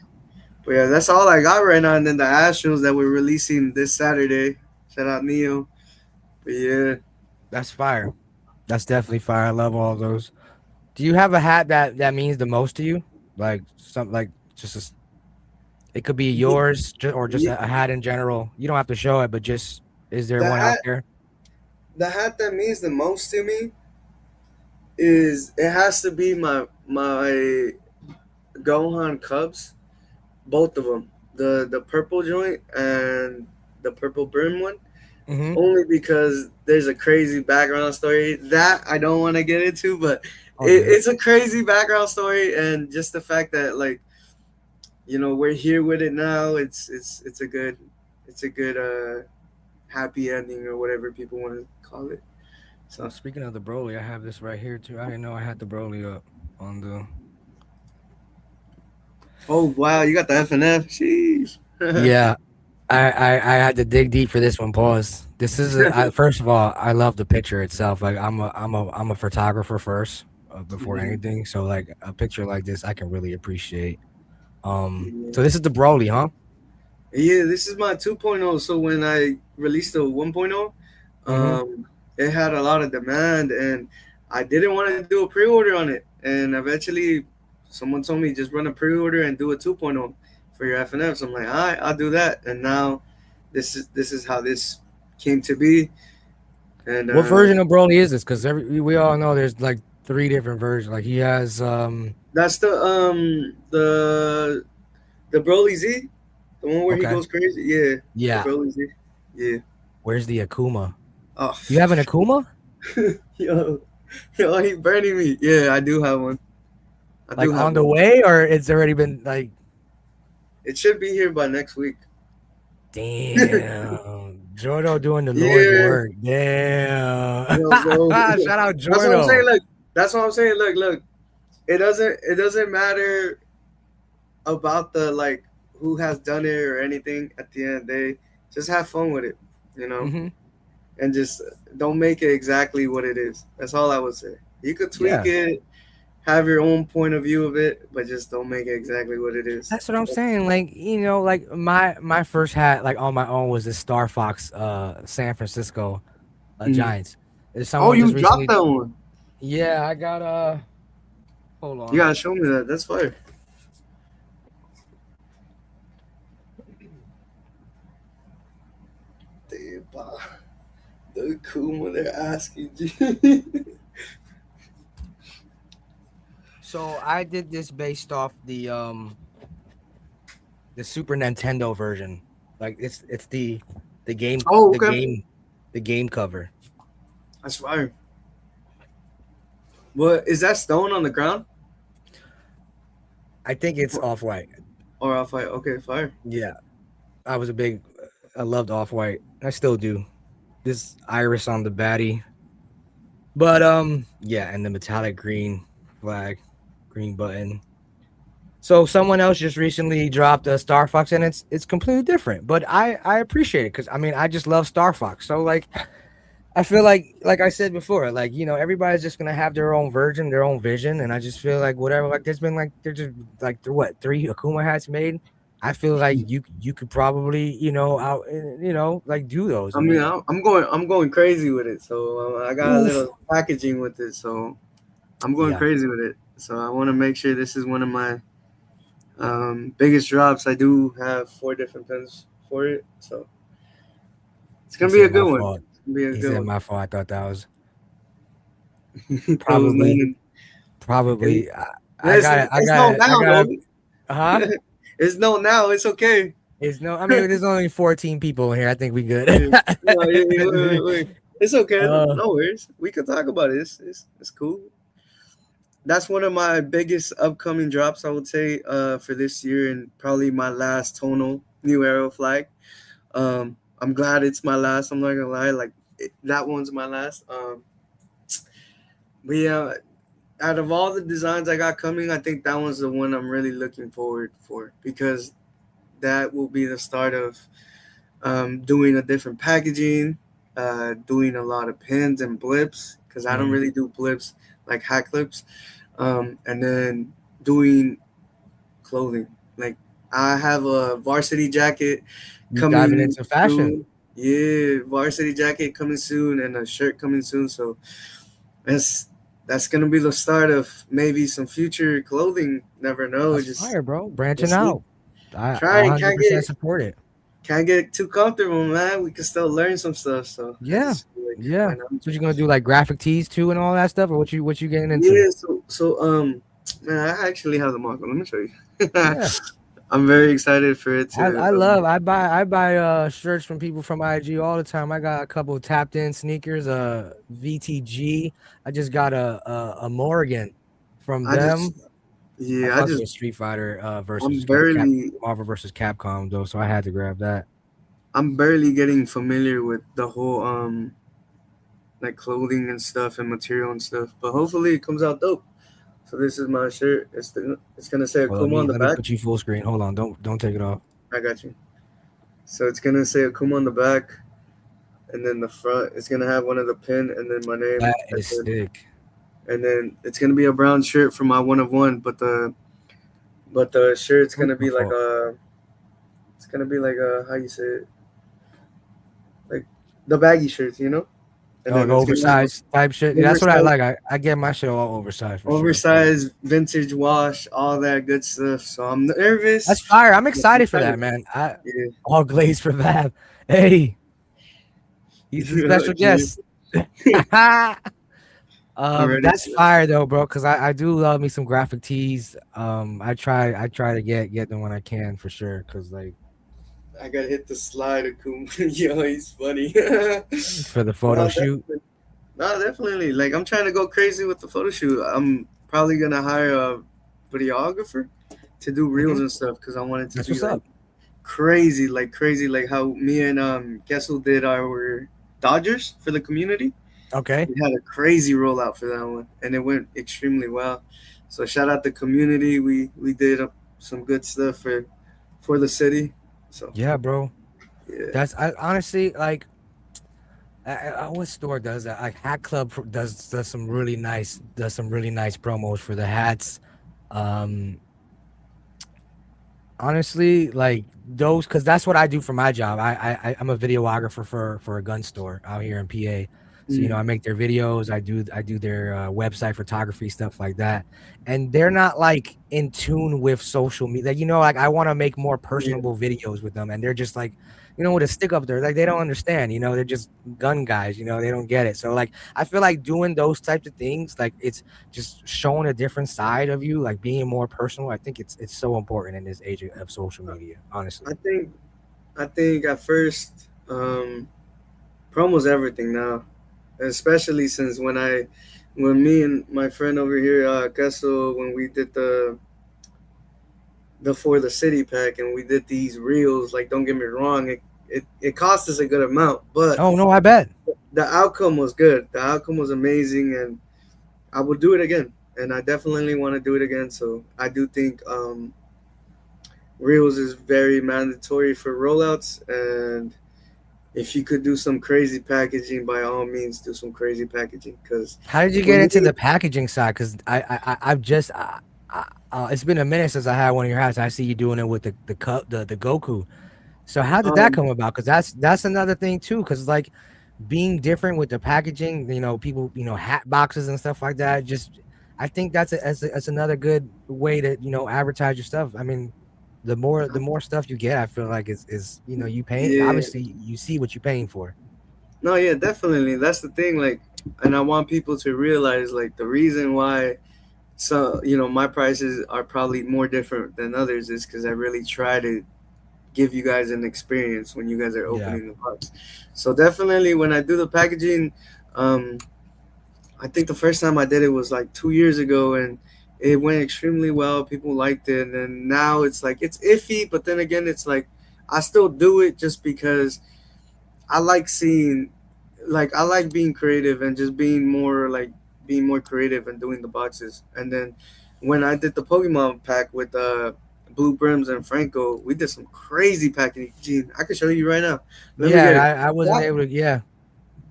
But yeah, that's all I got right now. And then the Astros that we're releasing this Saturday. Shout out Neo. But yeah, That's fire. That's definitely fire. I love all those. Do you have a hat that means the most to you? Like some like just a, it could be Ye- yours or just ye- a hat in general. You don't have to show it, but just is there the one out hat, there? the hat that means the most to me is it has to be my Gohan Cubs, both of them, the purple joint and the purple brim one. Mm-hmm. Only because there's a crazy background story that I don't want to get into, but All good. it's a crazy background story, and just the fact that like we're here with it now. It's a good happy ending or whatever people want to call it. Well, So speaking of the Broly, I have this right here too. I didn't know I had the Broly up on the. oh wow, you got the FNF. Sheesh. Yeah, I had to dig deep for this one. Pause. This is first of all, I love the picture itself. Like I'm a photographer first before Mhm. anything. So like a picture like this, I can really appreciate. Yeah. So this is the Broly, huh? Yeah, this is my 2.0. So when I released the 1.0, Mm-hmm. it had a lot of demand, and I didn't want to do a pre-order on it. And eventually, someone told me just run a pre-order and do a 2.0 for your FNF. So I'm like, all right, I'll do that. And now, this is how this came to be. And What version of Broly is this? Because we all know there's like three different versions. Like he has that's the Broly Z, the one where he okay, goes crazy. Yeah, the yeah. Broly Z. Yeah. Where's the Akuma? Oh, You have an Akuma? yo, yo, he burning me. Yeah, I do have one. I do Like have on the one. way, or it's already been like, It should be here by next week. damn, Jordo doing the Lord's Yeah, work. Damn, bro. shout out That's what I'm saying. Jordo. Look, that's what I'm saying. Look. It doesn't matter about the like who has done it or anything. At the end of the day, just have fun with it, you know, Hmm. and just don't make it exactly what it is. That's all I would say. You could tweak Yeah, it, have your own point of view of it, but just don't make it exactly what it is. that's what I'm saying. Like like my first hat like on my own was this Star Fox, San Francisco Mhm. Giants. Is Oh, someone you just dropped recently? that one. Yeah, I got hold You on. gotta show me that. That's fire. Damn, the Kuma they're asking you. So I did this based off the Super Nintendo version. Like it's the game Oh, the okay. game the game cover. That's fire. What is that stone on the ground? I think it's off white. Or off white? Okay, fire. Yeah, I was a big I loved off white. I still do. This iris on the baddie. But yeah, and the metallic green flag, green button. So someone else just recently dropped a Star Fox and it's completely different. But I appreciate it cuz I mean, I just love Star Fox. So like I feel like I said before, like everybody's just gonna have their own version, their own vision, and I just feel like whatever. Like there's been like there's just like what three Akuma hats made. I feel like you could probably out like do those. I I mean, mean, I'm going crazy with it. So I got a oof. little packaging with it. So I'm going Yeah, crazy with it. So I want to make sure this is one of my biggest drops. I do have 4 different pins for it. So it's he gonna be a said my good one. fault. It's gonna be a He good said one. my fault. I thought that was That was probably nothing. It, probably. I it's, got it. I it's no got it. I now got though. it. Huh? It's no now. It's okay. It's no. I mean, there's only 14 people in here. I think we good. Yeah. No, yeah, wait. It's okay. No, Uh, no worries. We can talk about it. It's cool. That's one of my biggest upcoming drops, I would say, for this year, and probably my last tonal new arrow flag. I'm glad it's my last. I'm not gonna lie, like that one's my last. But yeah, out of all the designs I got coming, I think that one's the one I'm really looking forward for, because that will be the start of doing a different packaging, doing a lot of pins and blips, because I don't mm, really do blips like hat clips, and then doing clothing. Like I have a varsity jacket you diving coming into fashion. soon. Yeah, varsity jacket coming soon and a shirt coming soon. So that's that's gonna be the start of maybe some future clothing. Never know. That's Just fire, bro. Branching let's see. out. I Try it. 100% support it. Can't get too comfortable, man. We can still learn some stuff. So I Yeah, just feel like yeah. why not? So you gonna do like graphic tees too and all that stuff, or what you getting into? Yeah. Man, I actually have the marker. Let me show you. Yeah. I'm very excited for it to. I love I buy shirts from people from IG all the time. I got a couple of tapped in sneakers, VTG. I just got a Morgan from I just them. I yeah. I fucks just with Street Fighter I'm versus barely Marvel versus Capcom though, so I had to grab that. I'm barely getting familiar with the whole like clothing and stuff and material and stuff. But hopefully it comes out dope. So this is my shirt. It's gonna say Well, let Akuma on me the let me back. put you full screen. Hold on, don't take it off. I got you. So it's gonna say Akuma on the back, and then the front it's gonna have one of the pin and then my name, That is sick. and then it's gonna be a brown shirt for my one of one. But the shirt's gonna be like Oh, a it's gonna be like a how you say it, like the baggy shirts, you know. And oh, then the it's gonna have oversized type shit. Yeah, that's what I oversized like. I get my shit all oversized for sure. oversized vintage wash, all that good stuff. So I'm That's nervous. fire. I'm But I'm excited for that, excited. man. I Yeah. all glazed for Vav. Hey, he's a special Cheers. guest. I'm ready That's for that. fire though, bro. Cause I do love me some graphic tees. I try to get them when I can for sure. Cause like I gotta hit the slide of Kum. Yo, he's funny. for the photo no, shoot. definitely. No, definitely. Like I'm trying to go crazy with the photo shoot. I'm probably gonna hire a videographer to do reels Hmm. and stuff because I want it to That's be what's like up. crazy, like how me and Kessel did our Dodgers for the community. Okay. We had a crazy rollout for that one, and it went extremely well. So shout out the community. We did some good stuff for the city. So Yeah, bro. yeah, That's I honestly like. What store does that? Like Hat Club does some really nice promos for the hats. Um, honestly, like those, because that's what I do for my job. I'm a videographer for a gun store out here in PA. So mm, I make their videos. I do their website photography stuff like that, and they're not like in tune with social media. Like like I want to make more yeah. personable videos with them, and they're just like with a stick up there, like they don't understand. They're just gun guys. They don't get it. So like I feel like doing those types of things, like it's just showing a different side of you, like being more personal. I think it's so important in this age of social media, honestly. I think I think at first promo's everything now, especially since when me and my friend over here, Kessel, when we did the for the city pack and we did these reels. Like, don't get me wrong, it cost us a good amount, but Oh no, I bet. the outcome was good. The outcome was amazing, and I would do it again. And I definitely want to do it again. So I do think reels is very mandatory for rollouts, and if you could do some crazy packaging, by all means, do some crazy packaging. Because How did you for get into me, the packaging side? Because I've just it's been a minute since I had one of your hats. I see you doing it with the cup the Goku. So how did that um, come about? Because that's another thing too. Because like being different with the packaging, people, hat boxes and stuff like that. Just I think that's another good way to advertise your stuff. I mean, the more stuff you get, I feel like is you pay. yeah, Obviously, you see what you're paying for. no, yeah, definitely. That's the thing. Like, and I want people to realize like the reason why my prices are probably more different than others is because I really try to give you guys an experience when you guys are Yeah. opening the box. So definitely when I do the packaging, um, I think the first time I did it was like 2 years ago, and it went extremely well. People liked it, and then now it's like it's iffy, but then again, it's like I still do it just because I like seeing, like I like being creative and just being more creative and doing the boxes. And then when I did the Pokemon pack with Blue Brims and Franco, we did some crazy packaging. I can show you right now. Let me Yeah, get it. I wasn't That able to. Yeah,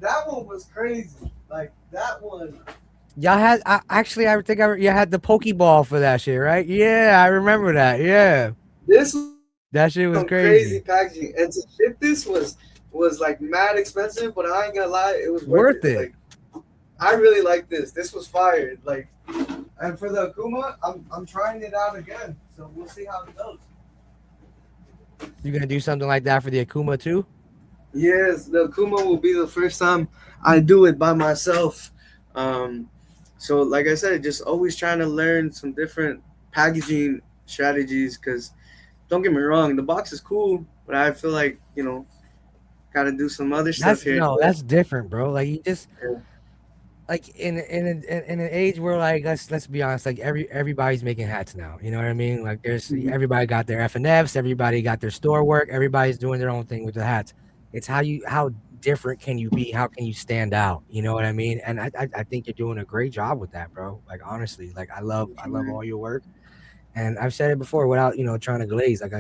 that one was crazy. Like that one. y'all had. Actually, I think you had the Pokeball for that shit, right? Yeah, I remember that. Yeah, This was some that crazy shit was packaging, crazy. and to ship this was like mad expensive, but I ain't gonna lie, it was worth it. Like Worth it. I really like this. This was fire. Like, and for the Akuma, I'm trying it out again, so we'll see how it goes. You gonna do something like that for the Akuma too? Yes, the Akuma will be the first time I do it by myself. Um, so like I said, just always trying to learn some different packaging strategies. Cause don't get me wrong, the box is cool, but I feel like gotta do some other stuff That's here and no, there. that's different, bro. Like you just Yeah. like in an age where like let's be honest, like everybody's making hats now. You know what I mean? Like there's Mhm. everybody got their FNFs, everybody got their store work, everybody's doing their own thing with the hats. It's how different can you be? How can you stand out? You know what I mean? And I think you're doing a great job with that, bro. Like honestly, like I love all your work. And I've said it before without trying to glaze. Like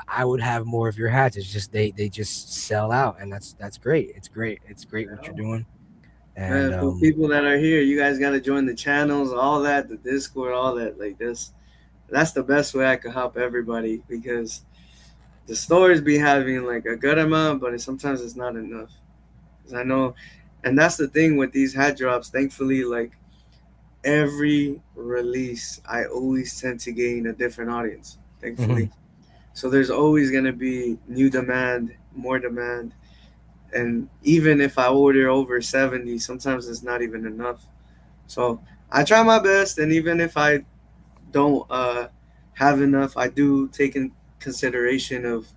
I would have more of your hats. It's just they just sell out, and that's great. It's great. It's great what you're doing. And Man, for people that are here, you guys gotta join the channels, all that, the Discord, all that. Like this, that's the best way I could help everybody because the stores be having like a good amount, but sometimes it's not enough. 'Cause I know, and that's the thing with these hat drops. Thankfully, like every release, I always tend to gain a different audience. mhm. Thankfully, so there's always gonna be new demand, more demand, and even if I order over 70, sometimes it's not even enough. So I try my best, and even if I don't have enough, I do take in consideration of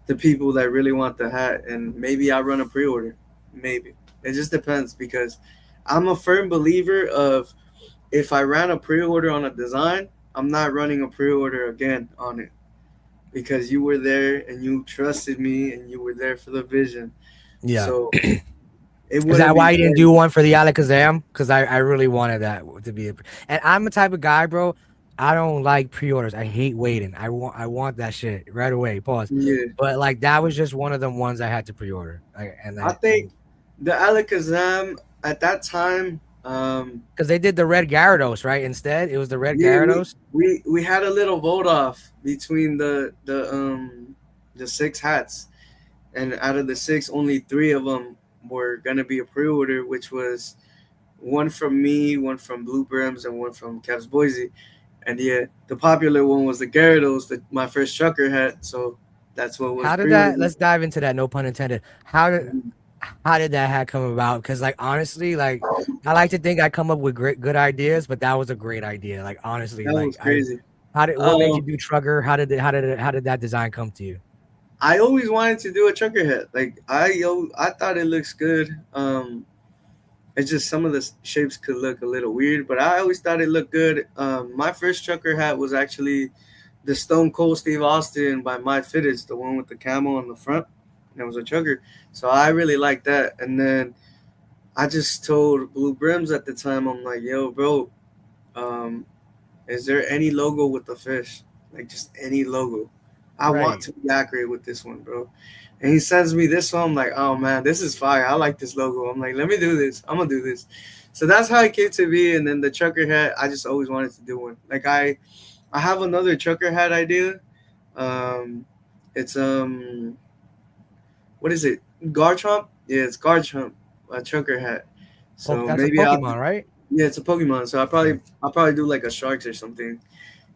the people that really want the hat, and maybe I run a pre-order. Maybe it just depends because I'm a firm believer of if I ran a pre-order on a design, I'm not running a pre-order again on it because you were there and you trusted me and you were there for the vision. Yeah. So it Is wouldn't that be why you didn't fair. do one for the Alakazam? Because I really wanted that to be and I'm the type of guy, bro. I don't like pre-orders. I hate waiting. I want that shit right away. Pause. Yeah, But like that was just one of them ones I had to pre-order. Like, and I I think and the Alakazam at that time. because they did the red Gyarados, right? Instead, it was the red Yeah, Gyarados. we had a little vote off between the six hats, and out of the six, only three of them were gonna be a pre-order, which was one from me, one from Blue Brims, and one from Cavs Boise. And yeah, the popular one was the Gyarados, my first trucker hat. So that's what was How did that? pre-ordered. Let's dive into that. No pun intended. How did that hat come about? Because like honestly, like I like to think I come up with great good ideas, but that was a great idea. Like honestly, That was like I crazy. how did what made you Um, do trucker? How did that design come to you? I always wanted to do a trucker hat. Like I thought it looks good. It's just some of the shapes could look a little weird, but I always thought it looked good. My first trucker hat was actually the Stone Cold Steve Austin by Vav Fitteds, the one with the camel on the front, and it was a trucker. So I really liked that. And then I just told Blue Brims at the time, I'm like, yo, bro, um, is there any logo with the fish? Like just any logo. I want Right. to be accurate with this one, bro. And he sends me this one. I'm like, oh man, this is fire. I like this logo. I'm like, let me do this. I'm gonna do this. So that's how it came to be. And then the trucker hat, I just always wanted to do one. Like I have another trucker hat idea. Um, it's what is it? Garchomp? Yeah, it's Garchomp, a trucker hat. So That's a maybe I'll Pokemon, right? yeah, it's a Pokemon. So Okay. I'll probably do like a sharks or something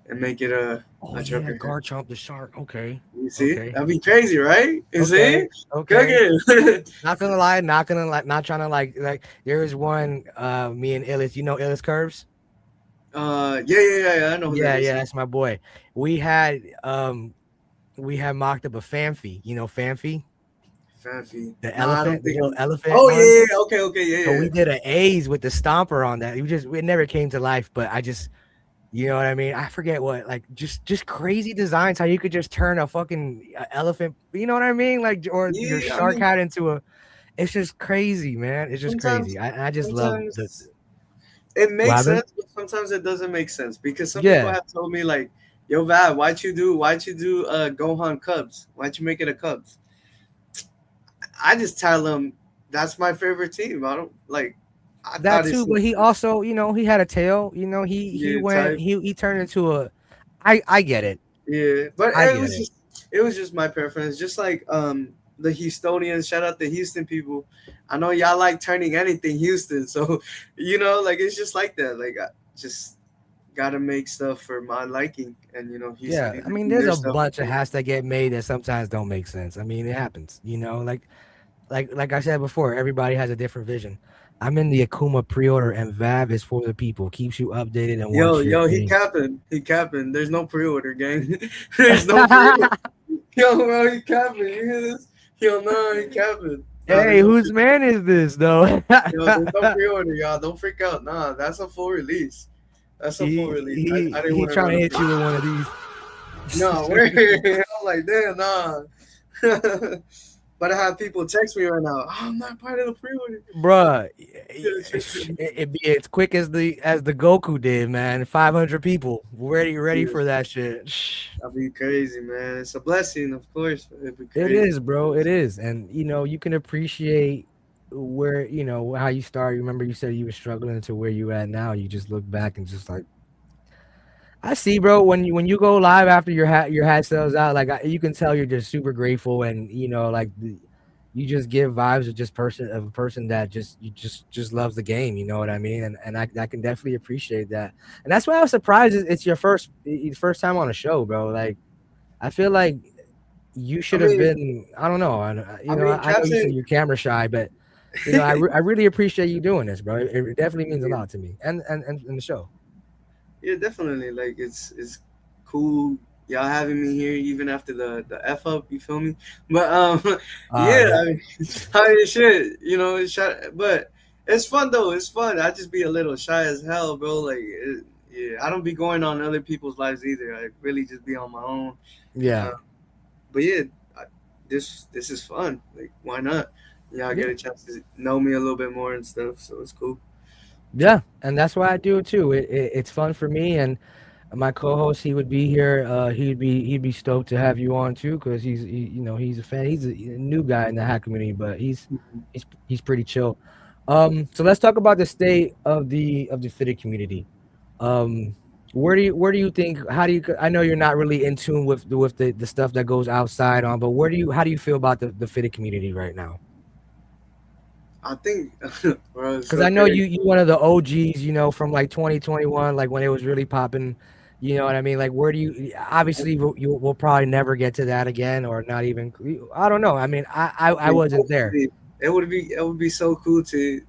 and make it Oh a yeah, trucker hat. Garchomp the shark. Okay. You see? Okay. That'd be crazy, right? You Okay. see? Okay. Cooking. Not gonna lie, not trying to like there was one me and Illis, Illis Curves? Yeah, yeah, yeah, yeah. I know who that Yeah, is. yeah, that's my boy. We had We have mocked up a Fanfi. You know Fanfi, Fancy. the Nah, I don't elephant, the think little I'm. elephant Oh yeah, one. yeah, yeah. Okay, okay, So yeah, we yeah. did an A's with the stomper on that. We just it never came to life, but I just you know what I mean? I forget what like just crazy designs how you could just turn a fucking elephant, you know what I mean? Like or your Yeah, I shark mean, hat into a it's just crazy, man. It's just crazy. sometimes, I just love the sometimes it what makes happened? sense, but sometimes it doesn't make sense because some people Yeah. have told me like, "Yo, Vav, why'd you do Gohan Cubs? Why'd you make it a Cubs?" I just tell them that's my favorite team. I don't like. I That thought too, it's but he also, he had a tail. He yeah went type. he turned into a I get it. Yeah, but I get it. it was just my preference. Just like the Houstonians, shout out the Houston people. I know y'all like turning anything Houston, so like it's just like that. Like I just gotta make stuff for my liking, and Houston Yeah. be I mean, making there's their a stuff. bunch of hats that get made that sometimes don't make sense. I mean, it happens, like I said before, everybody has a different vision. I'm in the Akuma pre-order and Vav is for the people. Keeps you updated and Yo, wants your yo, game. he capping. There's no pre-order, gang. There's no pre-order. Yo, bro, he capping. You hear this? Yo, no, he capping. Nah, Hey, there's no whose man is this though? Yo, there's no pre-order, y'all. Don't freak out. Nah, that's a full release. That's a full he release. I he didn't he want to trying run to a hit pre. you with one of these. No, where? I'm like, damn, nah. But I have people text me right now. "Oh, I'm not part of the pre-order. Bruh, Yeah, it be as quick as the Goku did, man. 500 people ready yeah, for that shit. that'd be crazy, man. It's a blessing, of course. It'd be It crazy. is, bro. It is, and you can appreciate where how you started. Remember, you said you were struggling to where you at now. You just look back and just like I see, bro. When you go live after your hat sells out, like you can tell you're just super grateful, and like you just give vibes of a person that just loves the game. You know what I mean? And I can definitely appreciate that. And that's why I was surprised it's your first time on a show, bro. Like I feel like you I should have mean, been. I don't know. I mean, I know you said Captain. you're camera shy, but I really appreciate you doing this, bro. It definitely means a lot to me and the show. Yeah, definitely. Like it's cool y'all having me here even after the F up, you feel me? But yeah, Yeah. I mean shit, it's but it's fun though. It's fun. I just be a little shy as hell, bro. Like yeah, I don't be going on other people's lives either. I really just be on my own. Yeah. Uh, but yeah, I, this is fun. Like why not? Y'all get Yeah. a chance to know me a little bit more and stuff, so it's cool. Yeah, and that's why I do it too. It's fun for me, and my co-host, he would be here. He'd be stoked to have you on too, because he's a fan. He's a new guy in the hack community, but he's pretty chill. So let's talk about the state of the fitted community. Um, where do you think? How do you? I know you're not really in tune with the stuff that goes outside on, but how do you feel about the fitted community right now? I think, bro, it's Because so I know crazy. you one of the OGs, from like 2021, like when it was really popping. You know what I mean? Like, where do you? Obviously, you will probably never get to that again, or not even. I don't know. I mean, I Like, wasn't there. hopefully, it would be so cool to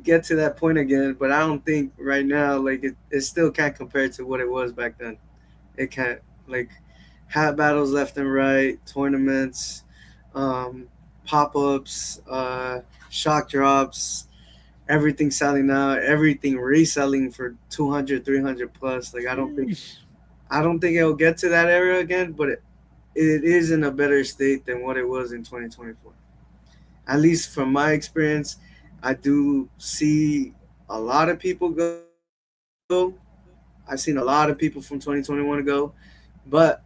get to that point again. But I don't think right now, like it still can't compare to what it was back then. It can't. Like hat battles left and right, tournaments, um, pop ups, shock drops, everything selling out, everything reselling for 200, 300 plus. Like Sheesh. I don't think it'll get to that era again, but it is in a better state than what it was in 2024. At least from my experience, I do see a lot of people go. I've seen a lot of people from 2021 go, but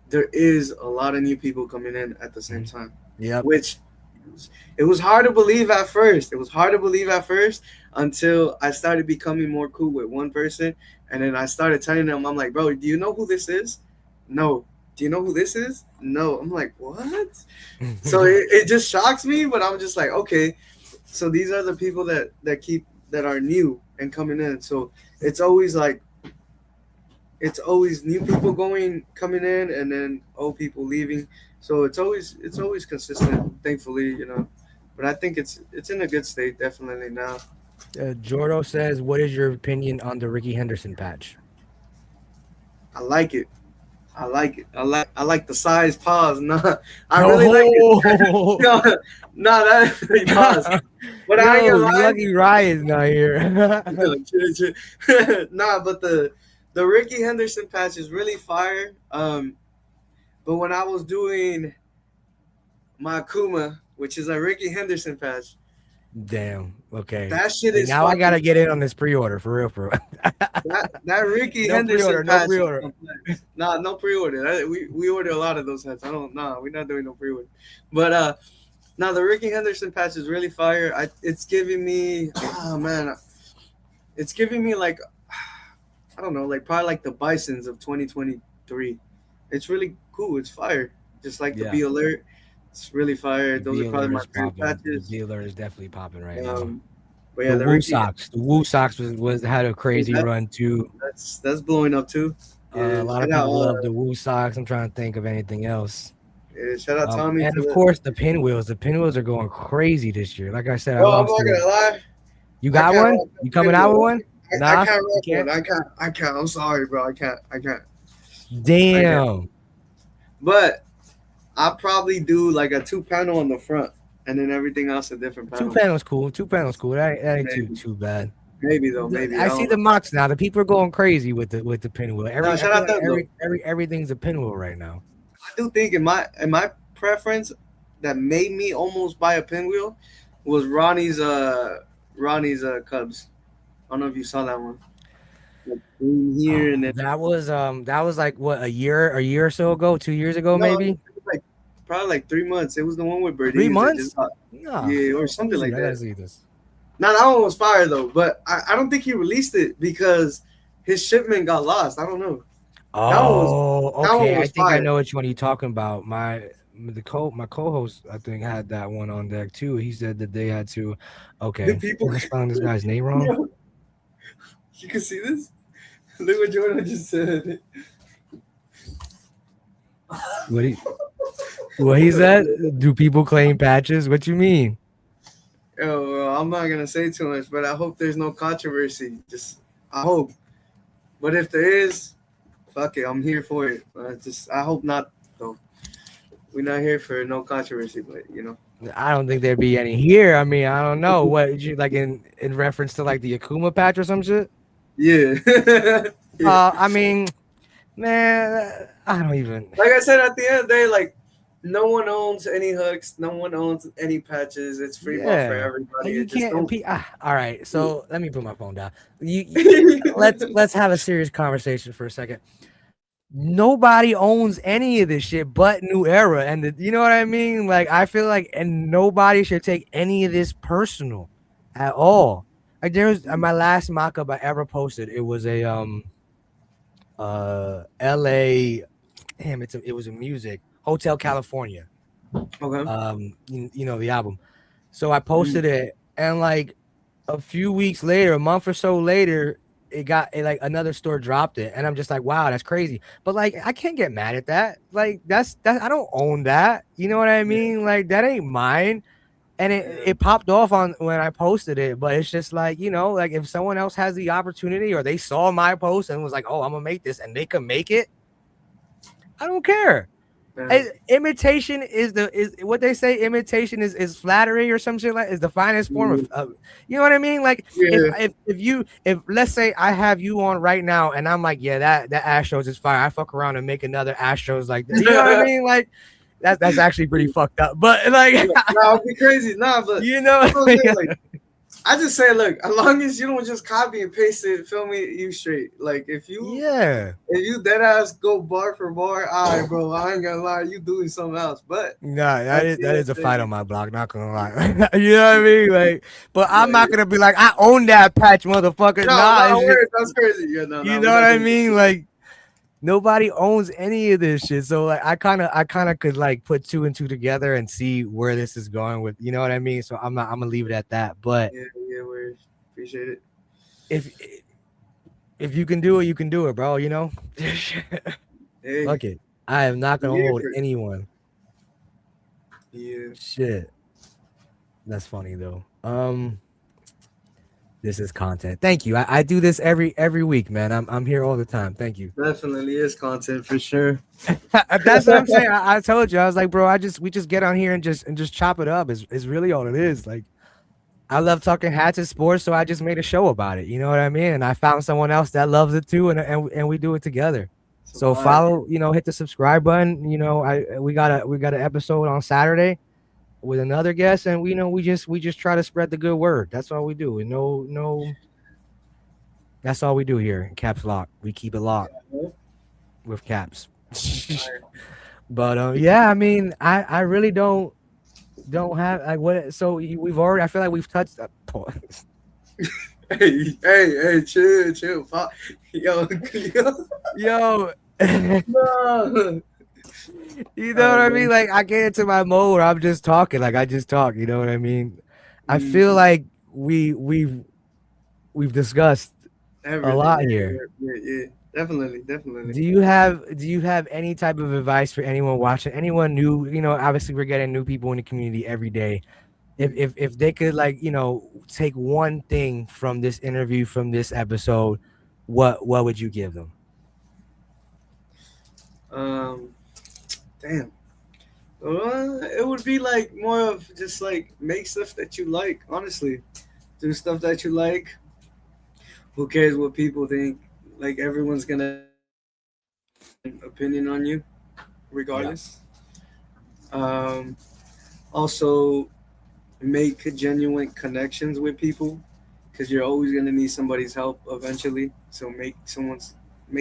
there is a lot of new people coming in at the same time, Mhm. which Yep. it was hard to believe at first. It was hard to believe at first until I started becoming more cool with one person, and then I started telling them, I'm like, bro, do you know who this is? No. Do you know who this is? No. I'm like, what? So it just shocks me, but I'm just like, okay. So these are the people that are new and coming in. So it's always like it's always new people coming in and then old people leaving. So it's always consistent, thankfully. But I think it's in a good state definitely now. Jordo says, "What is your opinion on the Ricky Henderson patch?" I like it. I like it. I like the size. Pause. Nah, I really like it. Oh, No, nah, that pause. But I ain't yo, gonna you lie. lucky Ryan's not here. Chill, chill. Nah, but the Ricky Henderson patch is really fire. But when I was doing my Akuma, which is a Ricky Henderson patch, Damn. Okay. that shit Like is now I fucking gotta get in on this pre-order for real, for real. that Ricky No Henderson pre-order. No patch is pre-order. complex. Nah, no pre-order. We order a lot of those hats. I don't. Nah, we're not doing no pre-order. But now the Ricky Henderson patch is really fire. It's giving me. Oh man, it's giving me like I don't know, like probably like the Bisons of 2023. It's really cool. It's fire. Just like the Yeah. Be Alert. It's really fire. The Those are B probably alert my is favorite popping. The patches. B alert is definitely popping right now. Um, but The yeah, the Woo Ricky socks. The Woo socks was had a crazy that, run too. that's blowing up too. A Yeah, lot of people love the Woo socks. I'm trying to think of anything else. shout out Tommy And for of the. course the pinwheels. The pinwheels are going crazy this year. Like I said, I Bro, I'm lost not the. gonna lie. You I got can't one? rock You that coming out with pinwheel. one? I Nah, can't you rock one. can't. I can't. I'm sorry, bro. I can't. I can't. Damn. But I probably do like a two panel on the front, and then everything else a different Two panel. panels cool. Two panels cool. That ain't Maybe, too bad. maybe though. Maybe I I see don't the know. mocks now. The people are going crazy with the pinwheel. No, I shout feel out like them though. everything's a pinwheel right now. I do think in my preference that made me almost buy a pinwheel was Ronnie's Cubs. I don't know if you saw that one. Like green here and then That was like what, a year or so ago, 2 years ago no, it maybe. was like probably like 3 months. It was the one with 3 Bernice that just months? got Nah, yeah or let me something see. like I gotta that. see this. Now that one was fire though, but I don't think he released it because his shipment got lost. I don't know. That one was Oh, that one okay. I was think I fire. know which one you're talking about. My co-host I think had that one on deck too. He said that they had to. The Okay, people, am I spelling this guy's name wrong? yo, you can see this. Look what Jordan just said. What he what he said? Do people claim patches? What you mean? Yo, well, I'm not gonna say too much, but I hope there's no controversy. Just I hope. But if there is, fuck it, I'm here for it. Just I hope not though. We're not here for no controversy, but you know. I don't think there'd be any here. I mean, I don't know. What you like in reference to like the Akuma patch or some shit? Yeah. Yeah. I mean, man, I don't even. Like I said, at the end of the day, like no one owns any hooks, no one owns any patches. It's free ball for Yeah, and everybody. you It just can't. don't. All right, so let me put my phone down. Let's have a serious conversation for a second. Nobody owns any of this shit but New Era, and you know what I mean. Like I feel like, and nobody should take any of this personal at all. Like there was my last mock-up I ever posted. It was a L.A. Damn, it was a music Hotel California. Okay. You know the album. So I Mhm. posted it, and like a few weeks later, a month or so later, like another store dropped it, and I'm just like, wow, that's crazy. But like, I can't get mad at that. Like that I don't own that. You know what I Yeah, mean? Like that ain't mine. And yeah, it popped off on when I posted it, but it's just like, like if someone else has the opportunity or they saw my post and was like, oh, I'm gonna make this, and they can make it, I don't care. yeah. Imitation is what they say. Imitation is flattery or some shit, like is the finest form Mhm. of you know what I mean. Like Yeah. if let's say I have you on right now and I'm like, yeah, that Astros is fire. I fuck around and make another Astros like that. You know what I mean? Like that's actually pretty fucked up. But like Nah, it'd be crazy. Nah, but you know, you know what I'm saying? Like, I just say, look, as long as you don't just copy and paste it, feel me, you straight. Like, yeah. if you dead ass go bar for bar, all right, bro, I ain't gonna lie, you doing something else. But Nah, at the that end of is a the fight day, on my block. Not gonna lie, you know what I mean? Like, but I'm yeah, not yeah. gonna be like, I own that patch, motherfucker. No, Nah, no it's just worries, that's crazy. Yeah, no, you no, know we're what not I doing mean? that. Like nobody owns any of this shit. So like I kind of could like put two and two together and see where this is going with, you know what I mean? So I'm gonna leave it at that. But Yeah, yeah, we appreciate it. if if you can do it, you can do it, bro, you know? Hey, Fuck it. I am not I'm gonna here hold for it. anyone. Yeah. Shit. That's funny though. This is content. Thank you. I do this every week, man. I'm here all the time. Thank you. Definitely is content for sure. That's what I'm saying. I told you. I was like, bro, we just get on here and just chop it up. Is really all it is. Like I love talking hats and sports, so I just made a show about it. You know what I mean? And I found someone else that loves it too, and we do it together. It's a So vibe. follow, hit the subscribe button. I we got an episode on Saturday with another guest, and we just try to spread the good word. That's all we do. And that's all we do here in Caps Lock. We keep it locked with caps. But yeah, I mean, I really don't have like what. So we've already. I feel like we've touched. Hey, chill, pop. Yo, yo, Yo, no. you know what I mean? Man. Like I get into my mode where I'm just talking, like I just talk. You know what I mean? I feel Mm, like we've discussed a everything. lot here. Yeah. Definitely. Do you have any type of advice for anyone watching, anyone new? Obviously we're getting new people in the community every day. If they could like take one thing from this interview, from this episode, what would you give them? Um, damn. It would be like more of just like make stuff that you like. Honestly, do stuff that you like. Who cares what people think? Like everyone's gonna have their opinion on you, Yeah. regardless. Um, Also, make genuine connections with people because you're always gonna need somebody's help eventually. So make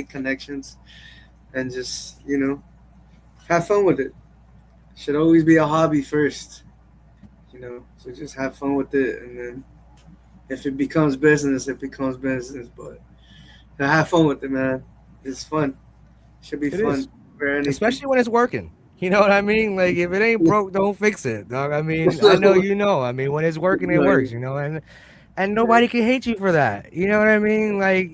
connections and just have fun with it. Should always be a hobby first. So just have fun with it, and then if it becomes business, it becomes business. But have fun with it, man. It's fun. Should be It is, fun for anything. especially when it's working. You know what I mean? Like if it ain't broke, don't fix it, dog. I mean, I know you know. I mean, when it's working, it Like, works. And nobody can hate you for that. You know what I mean? Like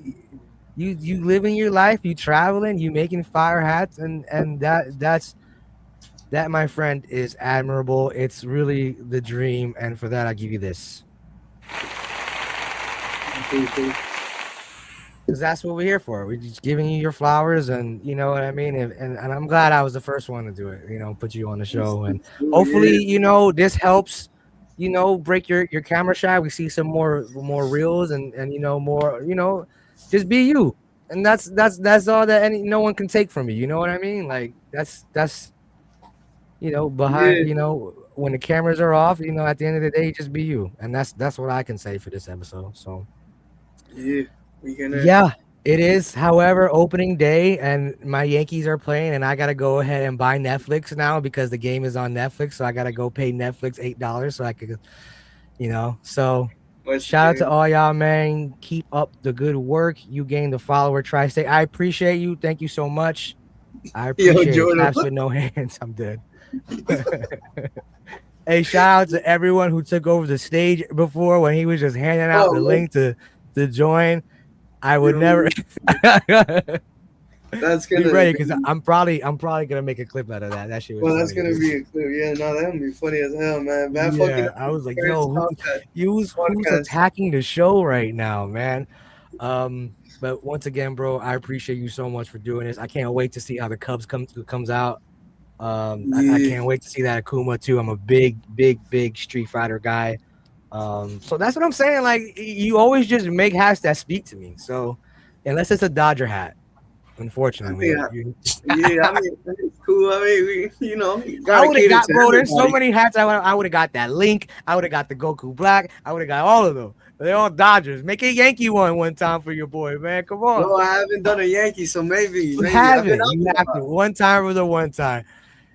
you living your life, you traveling, you making fire hats, and that, my friend, is admirable. It's really the dream, and for that, I give you this. cool. Because that's what we're here for. We're just giving you your flowers, and you know what I mean. And I'm glad I was the first one to do it. Put you on the show, and It's cool, hopefully, yeah. this helps. Break your camera shy. We see some more reels, and more. Just be you, and that's all that no one can take from you. You know what I mean? Like that's behind. Yeah, When the cameras are off, at the end of the day, just be you, and that's what I can say for this episode. So. yeah. We gonna. Yeah, it is. However, opening day and my Yankees are playing, and I gotta go ahead and buy Netflix now because the game is on Netflix. So I gotta go pay Netflix $8 so I could, So Watch the shout out to game. all y'all, man. Keep up the good work. You gained the follower tri-state. I appreciate you. Thank you so much. I Yo, appreciate it. Jordan. Caps with no hands. I'm dead. Hey, shout out to everyone who took over the stage before when he was just handing out Oh the man, link to join. I would never. yo, that's Be gonna. ready because I'm probably gonna make a clip out of that. That shit was Well, that's funny, gonna dude. be a clip. Yeah, no, that'll be funny as hell, man. Bad fucking Yeah, I was like, first yo, podcast. who's Podcast. attacking the show right now, man? But once again, bro, I appreciate you so much for doing this. I can't wait to see how the Cubs comes out. I Yeah, can't wait to see that Akuma too. I'm a big Street Fighter guy. So that's what I'm saying. Like you always just make hats that speak to me. So unless it's a Dodger hat, I think. unfortunately, you Yeah, I mean, it's cool. I mean, I gotta would have cater got, to bro. There's so everybody. many hats. I would have got that Link. I would have got the Goku Black. I would have got all of them. They're all Dodgers. Make a Yankee one time for your boy, man. Come on. No, I haven't done a Yankee, so You maybe I've been haven't. out You there a have to lot. one time for the one time.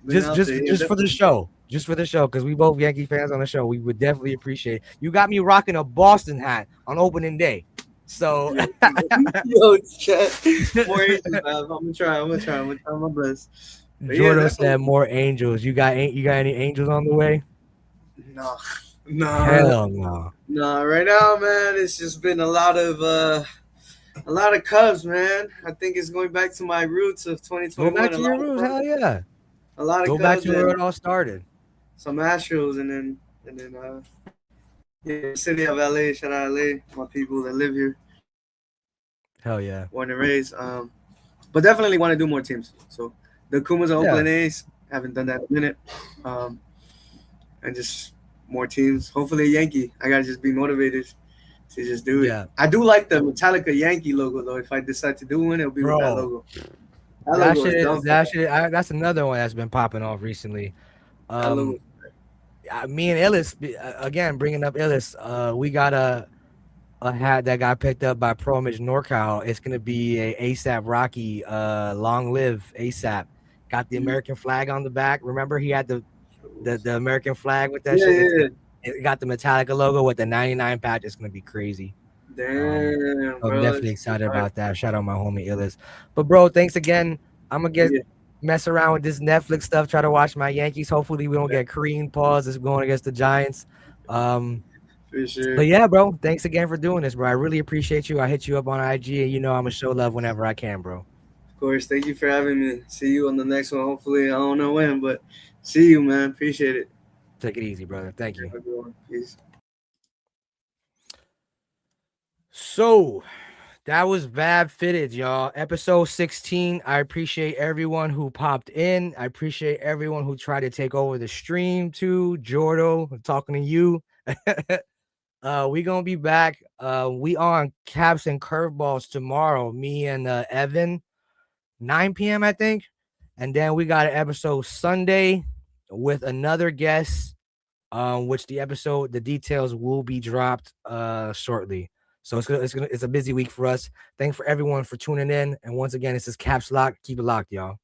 Been out there, yeah, Just for the definitely. show. Just for the show, because we both Yankee fans on the show. We would definitely appreciate it. You got me rocking a Boston hat on opening day. So Yo, chat. More Asian, man. I'm gonna try my best. But yeah, Jordan said definitely. more angels. You got any angels on the way? No, no, Hell no. no. Right now, man, it's just been a lot of Cubs, man. I think it's going back to my roots of Go back 2021. to your roots. Hell yeah. A lot of Go back Cubs, to where and it all started. some Astros, and then Yeah, city of LA. Shout out LA, my people that live here, Hell yeah. born and raised. But definitely want to do more teams. So the Kumas and Yeah. Oakland A's haven't done that in a minute. Um, and just more teams. Hopefully a Yankee. I gotta just be motivated to just do it. Yeah. I do like the Metallica Yankee logo though. If I decide to do one, it'll be with that Bro. logo. That logo is dumb for that. That's another one that's been popping off recently. That logo. Me and Illis again bringing up Illis. We got a hat that got picked up by Pro Image NorCal. It's gonna be a ASAP Rocky. Long live ASAP. Got the American flag on the back. Remember he had the American flag with that Yeah, shit. yeah. It got the Metallica logo with the 99 patch. It's gonna be crazy. Damn, I'm bro. definitely excited about that. Shout out my homie Illis. But bro, thanks again. I'm gonna get Yeah, mess around with this Netflix stuff. Try to watch my Yankees. Hopefully we don't get Kareem pause. It's going against the Giants. Um, for sure. but yeah, bro, thanks again for doing this, bro. I really appreciate you. I hit you up on IG, and you know I'm gonna show love whenever I can, bro. Of course. Thank you for having me. See you on the next one. Hopefully, I don't know when, but see you, man. Appreciate it. Take it easy, brother. Thank you. Have a good one. Peace. So that was Vav Fitteds, y'all. Episode 16. I appreciate everyone who popped in. I appreciate everyone who tried to take over the stream too. Jordo, I'm talking to you. We gonna be back. We on Caps and Curveballs tomorrow. Me and Evan, 9 p.m. I think. And then we got an episode Sunday with another guest. Which the details will be dropped shortly. So it's a busy week for us. Thanks for everyone for tuning in. And once again, this is Caps Lock. Keep it locked, y'all.